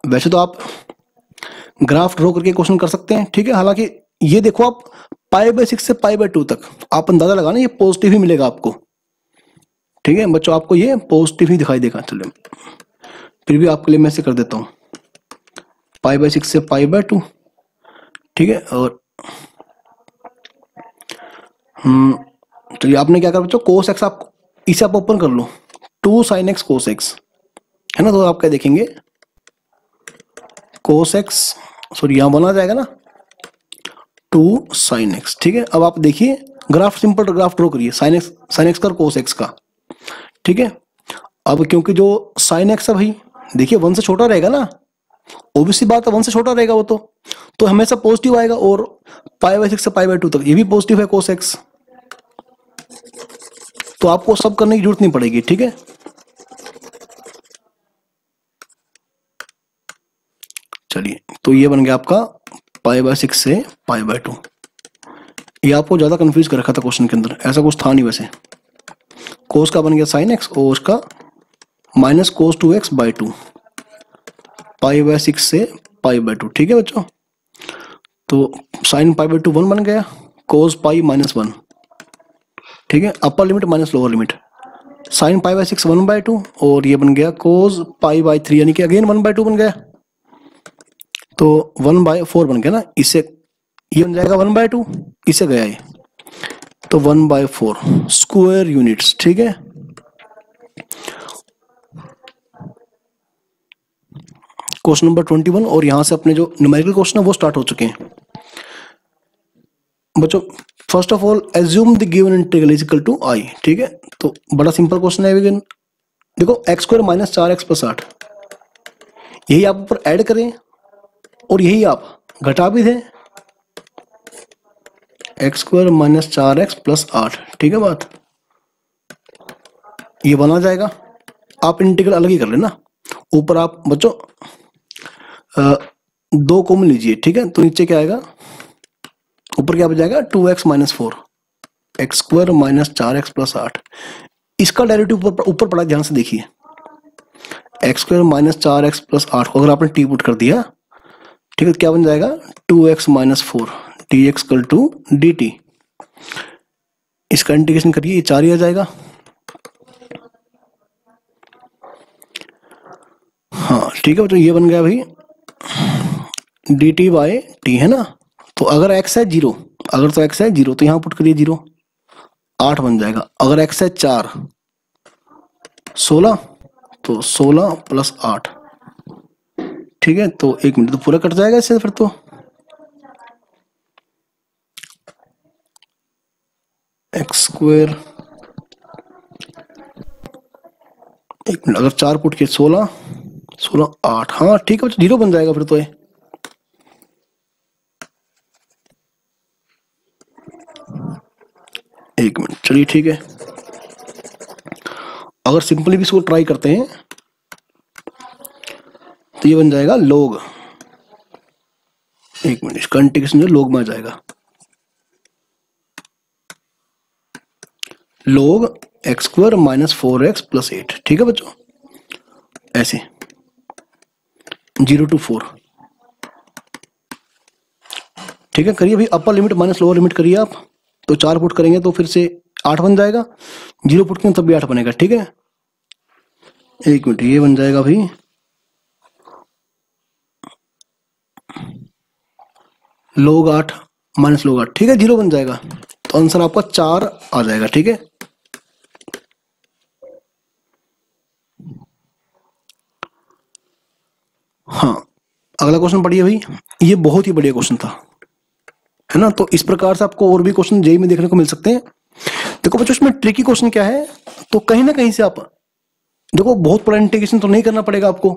वैसे तो आप ग्राफ ड्रॉ करके क्वेश्चन कर सकते हैं, ठीक है। हालांकि ये देखो आप π/6 से π/2 तक आप अंदाजा लगाना, ये पॉजिटिव ही मिलेगा आपको, ठीक है बच्चों, आपको ये पॉजिटिव ही दिखाई देगा। चलो फिर भी आपके लिए मैं ऐसे कर देता हूँ, π/6 से π/2, ठीक है। और चलिए आपने क्या करा बच्चों, cos x आप इसे आप ओपन कर लो, 2 sin x cos x, है ना। तो आप क्या देखेंगे, cos x, सॉरी यहां बना जाएगा ना 2 sin x, ठीक है। अब आप देखिए ग्राफ, सिंपल ग्राफ ड्रॉ करिए sin x का और cos x का, ठीक है। अब क्योंकि जो sin x है भाई देखिए 1 से छोटा रहेगा ना, ऑब्वियसली बात है 1 से छोटा रहेगा वो, तो हमेशा पॉजिटिव आएगा। और π/6 से π/2 तक ये भी पॉजिटिव है cos x, तो आपको सब करने की जरूरत नहीं पड़ेगी, ठीक है। चलिए तो ये बन गया आपका π/6 से π/2। ये आपको ज्यादा कंफ्यूज कर रखा था क्वेश्चन के अंदर, ऐसा कुछ था नहीं वैसे। cos का बन गया sin x और उसका माइनस cos 2x/2, π/6 से π/2, ठीक है बच्चों। तो sin π/2 1 बन गया, cos π -1, ठीक है, upper limit minus lower limit, sin π/6 1/2 और ये बन गया cos π/3, यानी कि अगेन 1/2 बन गया, तो 1/4 बन गया ना। इससे ये बन जाएगा 1/2, इससे गया ये, तो 1/4 स्क्वायर यूनिट्स, ठीक है। क्वेश्चन नंबर 21, और यहां से अपने जो न्यूमेरिकल क्वेश्चन है वो स्टार्ट हो चुके हैं बच्चों। First of all assume the given integral is equal to i, ठीक है। तो बड़ा सिंपल क्वेश्चन है, देखो x² - 4x + 8, यही आप ऊपर ऐड करें और यही आप घटा भी दें, x² - 4x + 8, ठीक है बात, ये बना जाएगा। आप इंटीग्रल अलग ही कर लेना, ऊपर आप बच्चों 2 कॉमन लीजिए, ठीक है। तो नीचे क्या आएगा, ऊपर क्या बच जाएगा 2x - 4, x² - 4x + 8, इसका डेरिवेटिव ऊपर पड़ा, ध्यान से देखिए, x² - 4x + 8 को अगर आपने टी पुट कर दिया, ठीक है, तो क्या बन जाएगा 2x - 4 dx = dt, इसका इंटीग्रेशन करिए, ये 4 ही आ जाएगा। हाँ ठीक है, तो ये बन गया भाई dt/t, है ना। तो अगर x है 0, अगर तो x है 0 तो यहां पुट करिए 0, 8 बन जाएगा। अगर x है 4 16, तो 16 + 8, ठीक है। तो 1 मिनट तो पूरा कट जाएगा इससे, फिर तो x², 1 मिनट, अगर 4 पुट के 16 8, हाँ ठीक है, 0 बन जाएगा फिर तो ये। एक मिनट, चलिए ठीक है। अगर सिंपली भी इसको ट्राई करते हैं तो ये बन जाएगा log, 1 मिनट, इसका इंटीग्रेशन जो log में आ जाएगा, log x² - 4x + 8, ठीक है बच्चों, ऐसे 0 to 4, ठीक है। करिए भाई, upper limit minus lower limit करिए आप, तो 4 पुट करेंगे तो फिर से 8 बन जाएगा, 0 पुट करेंगे तब भी 8 बनेगा, ठीक है। 1 मिनट, ये बन जाएगा भाई log 8 - log 8, ठीक है, 0 बन जाएगा, तो आंसर आपका 4 आ जाएगा, ठीक है। हाँ अगला क्वेश्चन पढ़िए भाई, ये बहुत ही बढ़िया क्वेश्चन था, है ना। तो इस प्रकार से आपको और भी क्वेश्चन जेईई में देखने को मिल सकते हैं। देखो बच्चों, इसमें ट्रिकी क्वेश्चन क्या है, तो कहीं ना कहीं से आप देखो, बहुत बड़ा इंटीग्रेशन तो नहीं करना पड़ेगा आपको,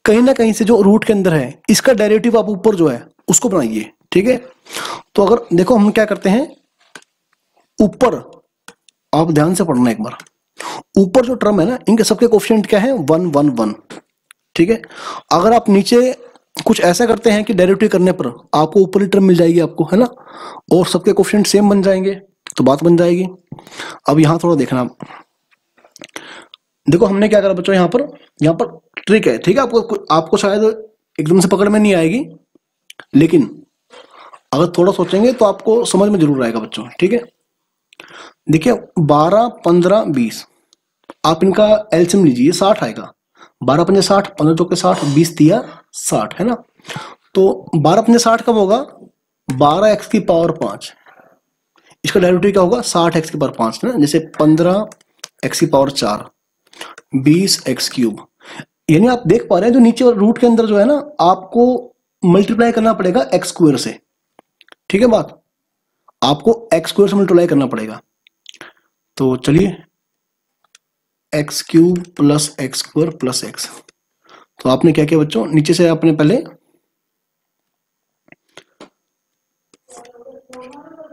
कहीं ना कहीं से जो रूट के अंदर है इसका डेरिवेटिव आप ऊपर जो है उसको बनाइए, ठीक है। तो अगर देखो हम क्या करते हैं, ऊपर आप ध्यान से पढ़ना एक बार, ऊपर जो टर्म है ना, इनके सबके कोफिशिएंट क्या है 1 1 1, ठीक है। अगर आप नीचे कुछ ऐसा करते हैं कि डेरिवेटिव करने पर आपको ऊपरी टर्म मिल जाएगी आपको, है ना, और सबके कोफिशिएंट सेम बन जाएंगे, तो बात बन जाएगी। अब यहां थोड़ा देखना, देखो हमने क्या करा बच्चों, यहाँ पर ट्रिक है, ठीक है। आपको शायद एकदम से पकड़ में नहीं आएगी, लेकिन अगर थोड़ा सोचेंगे तो आपको समझ में जरूर आएगा बच्चों, ठीक है। देखिए 12, 15, 20, आप इनका एलसीएम लीजिए, 60 आएगा। 12 पंजे 60, 15 चौके 60, 20 तिया 60, है ना। तो 12 पंजे 60 कब होगा? 12x की पावर 5। इसका डेरिवेटिव क्या होगा? 60x की पावर 5 ना, जैसे 15x की पावर 4, 20x क्यूब। यानी आप देख पा रहे हैं जो नीचे रूट के अंदर जो है ना, आपको मल्टीप्लाई करना पड़ेगा एक्स स्क्वायर से, ठीक है बात, आपको एक्स स्क्वायर से मल्टीप्लाई करना पड़ेगा। तो चलिए x cube plus x square plus x. तो आपने क्या किया बच्चों, नीचे से आपने पहले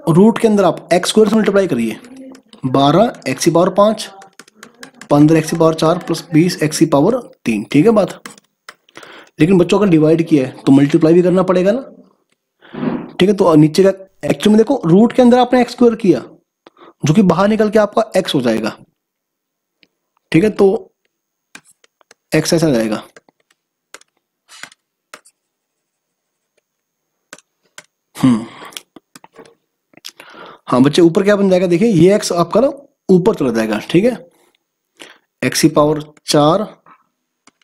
रूट के अंदर आप एक्स स्क्वायर से मल्टीप्लाई करिए। 12x की पावर 5, 15x की पावर 4 प्लस 20x की पावर 3, ठीक है बात। लेकिन बच्चों अगर डिवाइड किया है तो मल्टीप्लाई भी करना पड़ेगा ना, ठीक है। तो नीचे का एक्चुअली में देखो, रूट के अंदर आपने एक्स स्क्वायर किया, जो कि बाहर निकल के आपका एक्स हो जाएगा, ठीक है। तो एक्स ऐसा जाएगा, हाँ बच्चे ऊपर क्या बन जाएगा, देखिए ये एक्स आपका ना ऊपर चला जाएगा, ठीक है। एक्स की power 4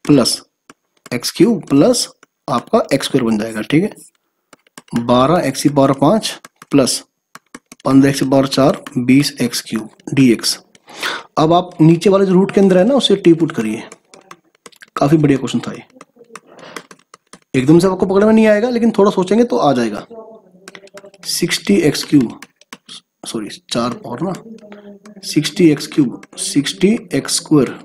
plus x cube plus आपका एक्स स्क्वायर बन जाएगा, ठीक है। 12x की पावर 5 प्लस 15x की पावर 4, 20x क्यूब dx। अब आप नीचे वाले जो रूट के अंदर है ना, उसे टी पुट करिए। काफी बढ़िया क्वेश्चन था ये, एकदम से आपको पकड़ में नहीं आएगा, लेकिन थोड़ा सोचेंगे तो आ जाएगा। 60x क्यूब, सॉरी 4 पावर ना, 60x cube 60x square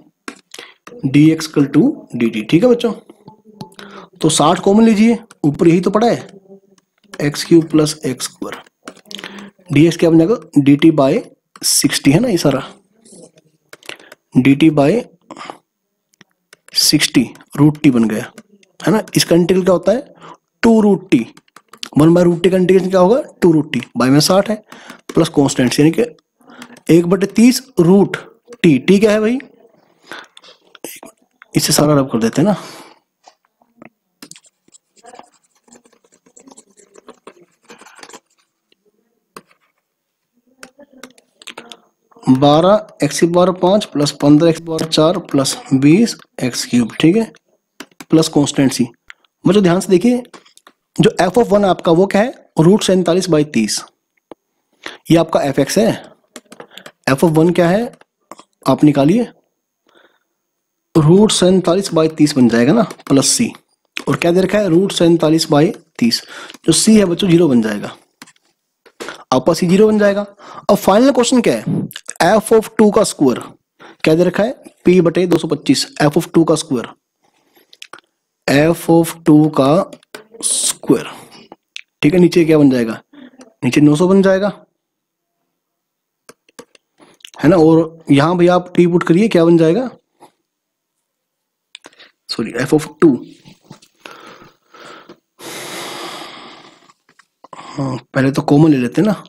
dx equal to dt, ठीक है बच्चों। तो 60 कॉमन लीजिए, ऊपर यही तो पड़ा है, x cube plus x square, dx क्या बन जाएगा, dt बाय 60, है ना ये सारा, dt बाय 60 रूट टी बन गया, है ना। इसका इंटीग्रल क्या होता है, 2 root t, 1 by root t का इंटीग्रेशन क्या होगा, 2 रूट टी, बाय में 60 है प्लस कॉन्स्टेंट, यानी कि 1/30 रूट टी। टी क्या है भाई, इससे सारा रब कर देते हैं ना, बारह एक्स की पावर 5 प्लस 15x की पावर 4 प्लस 20x क्यूब, ठीक है, प्लस कॉन्स्टेंट सी। मुझे ध्यान से देखिए, जो एफ ऑफ 1 आपका वो क्या है, रूट 47/30, ये आपका एफ एक्स है। एफ ऑफ 1 क्या है आप निकालिए, रूट 47/30 बन जाएगा ना, प्लस सी, और क्या दे रखा है, रूट 47/30, जो सी है बच्चों 0 बन जाएगा, आपका सी 0 बन जाएगा। अब फाइनल क्वेश्चन क्या है, एफ ऑफ 2 का स्क्वायर क्या दे रखा है, p बटे 225, एफ ऑफ 2 का स्क्वायर, एफ ऑफ 2 का स्क्वायर, ठीक है। नीचे क्या बन जाएगा, नीचे 900 बन जाएगा, है ना। और यहां भैया आप टी पुट करिए, क्या बन जाएगा, सॉरी एफ ऑफ 2, हाँ पहले तो कॉमन ले लेते हैं ना,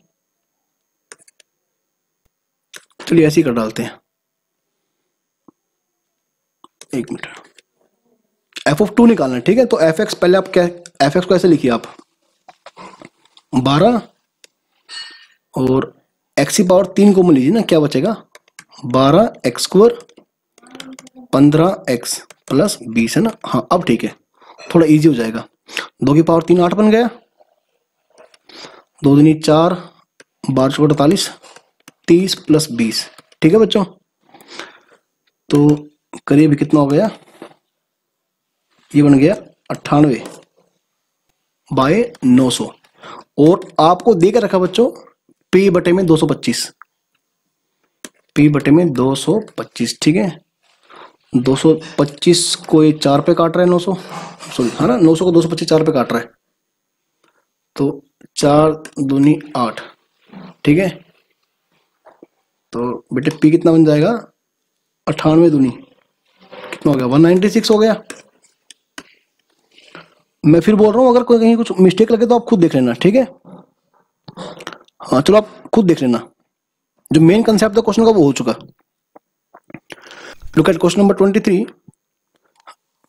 चलिए ऐसे ही कर डालते हैं, एक मिनट, एफ ऑफ 2 निकालना है, ठीक है। तो एफ एक्स पहले आप क्या, एफ एक्स को ऐसे लिखिए आप 12 और एक्स की पावर 3 कॉमन लीजिए ना, क्या बचेगा, 12x स्क्वायर 15x प्लस 20, है ना। हाँ अब ठीक है, थोड़ा इजी हो जाएगा, 2 की पावर 3 8 बन गया, 2 दूनी 4, 12 चौके 48, 30 प्लस 20, ठीक है बच्चों। तो करीब कितना हो गया, ये बन गया 98/900, और आपको देकर रखा बच्चों p बटे में 225, p बटे में 225, ठीक है। 225 को ये 4 पे काट रहा है, 900 सॉरी, है ना, 900 को 225 4 पे काट रहा है, तो 4 दूनी 8, ठीक है। तो बेटे p कितना बन जाएगा, 98 दूनी कितना हो गया, 196 हो गया। मैं फिर बोल रहा हूं, अगर कोई कहीं कुछ मिस्टेक लगे तो आप खुद देख लेना, ठीक है। हाँ चलो आप खुद देख लेना, जो मेन कंसेप्ट था क्वेश्चन का वो हो चुका। Look at question number 23।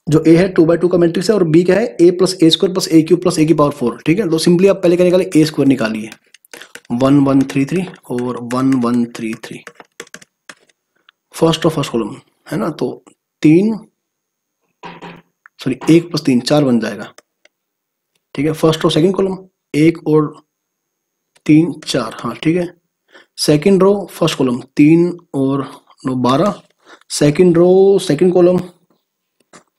जो ए है 2/2 का मैट्रिक्स है और बी क्या है a plus A square plus A cube plus A की पावर 4, ठीक है। तो सिंपली आप पहले क्या निकाले, ए स्क्वायर निकालिए, 1133 और 1133 फर्स्ट और फर्स्ट कॉलम है ना, तो 1 प्लस 3 4 बन जाएगा, ठीक है। फर्स्ट और सेकंड कॉलम 1 और 3 4, हाँ ठीक है। सेकंड रो फर्स्ट कॉलम 3 और 9 12, सेकंड रो सेकंड कॉलम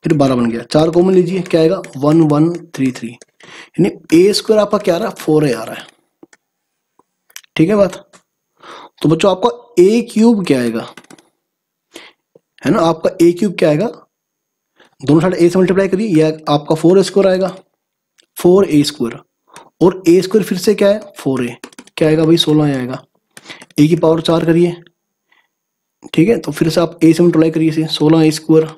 फिर 12 बन गया, 4 कॉमन लीजिए, क्या आएगा 1133, यानी ए स्क्वायर आपका क्या आ रहा है 4a आ रहा है, ठीक है बात। तो बच्चों आपका ए क्यूब क्या आएगा, है ना, आपका ए क्यूब क्या आएगा, दोनों साइड ए से मल्टीप्लाई करिए, यह आपका 4a स्क्वायर आएगा, 4a स्क्वायर, और ए स्क्वायर फिर से क्या है 4a, क्या आएगा भाई 16 आएगा, ए की पावर 4 करिए, ठीक है। तो फिर से आप ए से मल्टीप्लाई करिए इसे, 16a स्क्वायर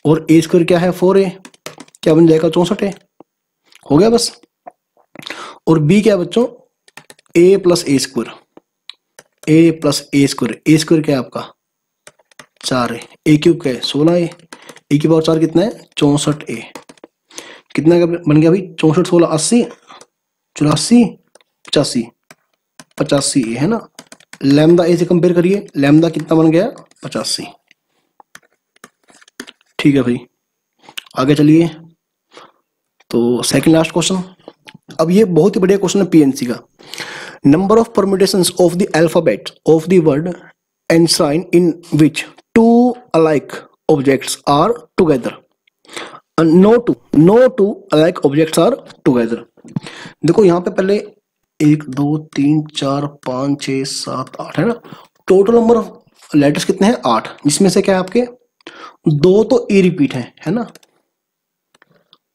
और ए स्क्वायर क्या है 4a, क्या बन जाएगा 64a, हो गया बस। और बी क्या है बच्चों, a plus A square, A plus A square, A square क्या है आपका 4a, ए क्यूब क्या है 16a, ए की पावर 4 कितना है 64a, कितना बन गया भाई 64 16 80 84 85 85 है ना। लैम्डा ए से कंपेयर करिए, लैम्डा कितना बन गया 85, ठीक है भाई। आगे चलिए, तो सेकंड लास्ट क्वेश्चन, अब ये बहुत ही बढ़िया क्वेश्चन है पीएनसी का। Number of permutations of the alphabet of the word ensign in which two alike objects are together, no two alike objects are together. देखो यहाँ पे पहले 1 2 3 4 5 6 7 8 है ना, टोटल नंबर ऑफ लेटर्स कितने हैं 8, जिसमें से क्या है आपके 2 तो ई रिपीट है ना,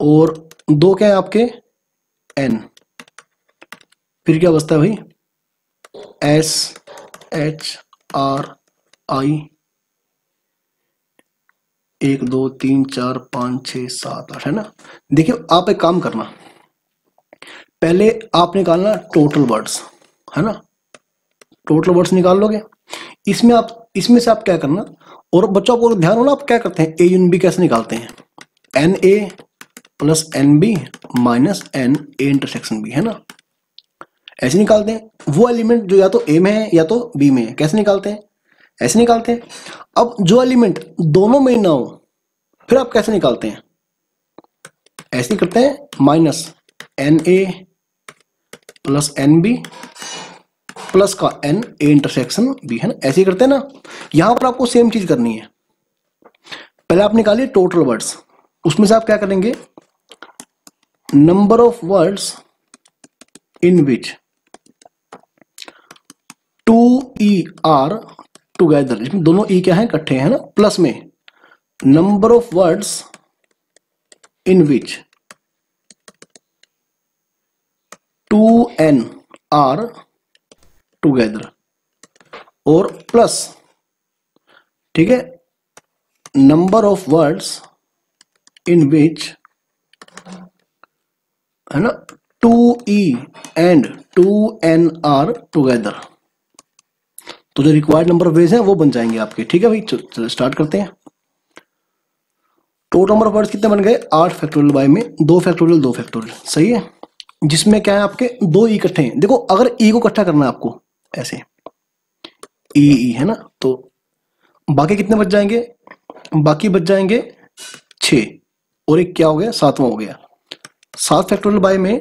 और 2 क्या है आपके एन, फिर क्या बचता है भाई एस एच आर आई, 1 2 3 4 5 6 7 8 है ना। देखिए आप एक काम करना, पहले आप निकालना टोटल वर्ड्स, है ना, टोटल वर्ड्स निकाल लोगे, इसमें से आप क्या करना, और बच्चों को ध्यान हो ना, आप क्या करते हैं ए यून बी कैसे निकालते हैं, n A plus n B minus n A intersection B, है ना, ऐसे निकालते हैं। वो एलिमेंट जो या तो ए में है या तो बी में है, कैसे निकालते हैं, ऐसे निकालते हैं। अब जो एलिमेंट दोनों में ना हो फिर आप कैसे निकालते हैं, ऐसे करते हैं, minus n A plus n B plus का एन ए इंटरसेक्शन बी, है ना, ऐसे ही करते हैं ना। यहां पर आपको सेम चीज करनी है, पहले आप निकालिए टोटल वर्ड्स, उसमें से आप क्या करेंगे, number of words in which 2 E R together, इसमें दोनों ई क्या है इकट्ठे हैं ना, प्लस में number of words in which 2n are together, और प्लस, ठीक है, number of words in which, है ना, 2e and 2n are together. तो जो रिक्वायर्ड नंबर ऑफ वेज हैं वो बन जाएंगे आपके, ठीक है भाई। चलो स्टार्ट करते हैं। टोटल नंबर ऑफ वर्ड्स कितने बन गए 8 फैक्टोरियल बाय में 2 फैक्टोरियल 2 फैक्टोरियल, सही है, जिसमें क्या है आपके 2 ई इकट्ठे हैं। देखो अगर ई को इकट्ठा करना है आपको ऐसे ई है ना, तो बाकी कितने बच जाएंगे, बाकी बच जाएंगे 6 और एक क्या हो गया 7वां हो गया, 7 फैक्टोरियल बाय में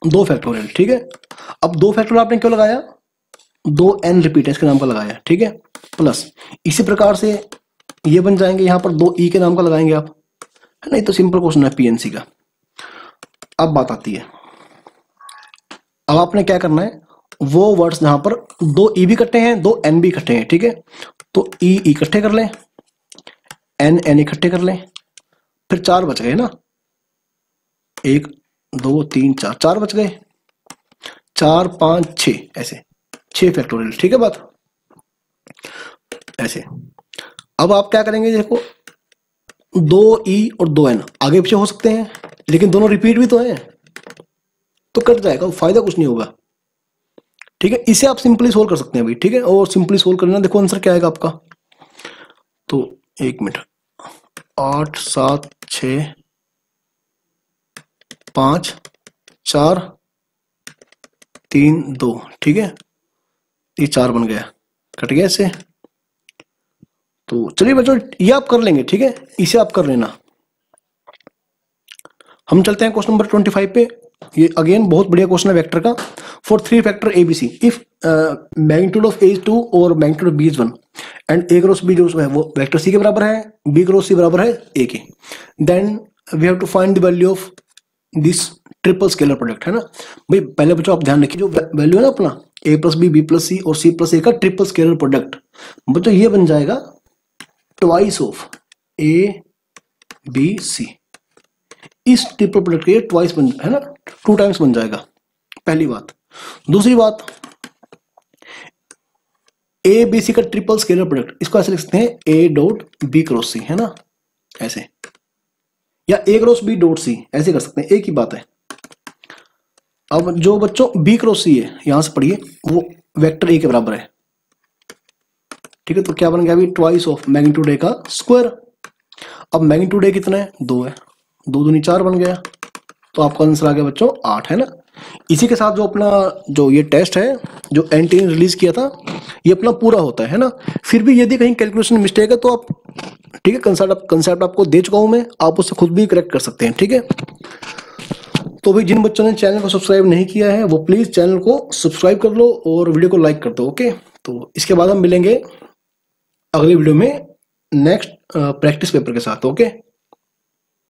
2 फैक्टोरियल, ठीक है। अब 2 फैक्टोरियल आपने क्यों लगाया, 2n रिपीट है इसके नाम का लगाया, ठीक है, प्लस इसी प्रकार से ये बन जाएंगे, यहां पर 2e के नाम का लगाएंगे आप, है ना। ये तो सिंपल क्वेश्चन है पीएनसी का। अब बात आती है, अब आपने क्या करना है, वो वर्ड्स जहां पर 2e भी इकट्ठे हैं 2n भी इकट्ठे हैं, ठीक है, तो e इकट्ठे कर लें, n इकट्ठे कर लें, फिर 4 बच गए ना, 1 2 3 4 4 बच गए, 4 5 6 ऐसे 6 फैक्टोरियल, ठीक है बात, ऐसे। अब आप क्या करेंगे, देखो 2e और 2n आगे पीछे हो सकते हैं, लेकिन दोनों रिपीट भी तो हैं, तो कट जाएगा, फायदा कुछ नहीं होगा, ठीक है। इसे आप सिंपली सोल्व कर सकते हैं भाई, ठीक है, और सिंपली सोल्व करना, देखो आंसर क्या आएगा आपका, तो 1 मिनट 8 7 6 5 4 3 2, ठीक है, ये 4 बन गया, कट गया इससे। तो चलिए बच्चों ये आप कर लेंगे, ठीक है, इसे आप कर लेना। हम चलते हैं क्वेश्चन नंबर 25 पे। ये अगेन बहुत बढ़िया क्वेश्चन है वेक्टर का। For 3 factor a b c, if magnitude of a is 2 और magnitude of b is 1 and a cross b जो है वो वेक्टर सी के बराबर है, बी क्रॉस सी बराबर है ए के, then we have to find the value of this triple scalar product, है ना। भाई पहले बच्चों आप ध्यान रखिए, जो वैल्यू है ना अपना ए प्लस बी, बी प्लस सी और सी प्लस ए का ट्रिपल स्केलर प्रोडक्ट, बच्चों ये बन जाएगा twice of a b c. इस ट्रिपल प्रोडक्ट के ट्वाइस बन, है ना, 2 टाइम्स बन जाएगा, पहली बात। दूसरी बात, ए बी सी का ट्रिपल स्केलर प्रोडक्ट, इसको ऐसे लिख सकते हैं ए डॉट बी क्रॉस सी, है ना, ऐसे, या ए क्रॉस बी डॉट सी, ऐसे कर सकते हैं, एक ही बात है। अब जो बच्चों बी क्रॉस सी है, यहां से पढ़िए, वो वेक्टर ए के बराबर है, ठीक है। तो क्या बन गया अभी, ट्वाइस ऑफ मैग्नीट्यूड ए का स्क्वायर। अब मैग्नीट्यूड ए कितना है, 2 है, 2 दूनी 4 बन गया, तो आपका आंसर आ गया बच्चों 8, है ना। इसी के साथ जो अपना जो ये टेस्ट है जो एनटी ने रिलीज किया था, ये अपना पूरा होता है ना। फिर भी यदि कहीं कैलकुलेशन मिस्टेक है तो आप, ठीक है, कंसेप्ट आपको दे चुका हूं मैं, आप उससे खुद भी करेक्ट कर सकते हैं, ठीक है। तो भाई जिन बच्चों ने चैनल को सब्सक्राइब नहीं किया है वो प्लीज चैनल को सब्सक्राइब कर लो और वीडियो को लाइक कर दो, ओके। तो इसके बाद हम मिलेंगे अगली वीडियो में नेक्स्ट प्रैक्टिस पेपर के साथ, ओके।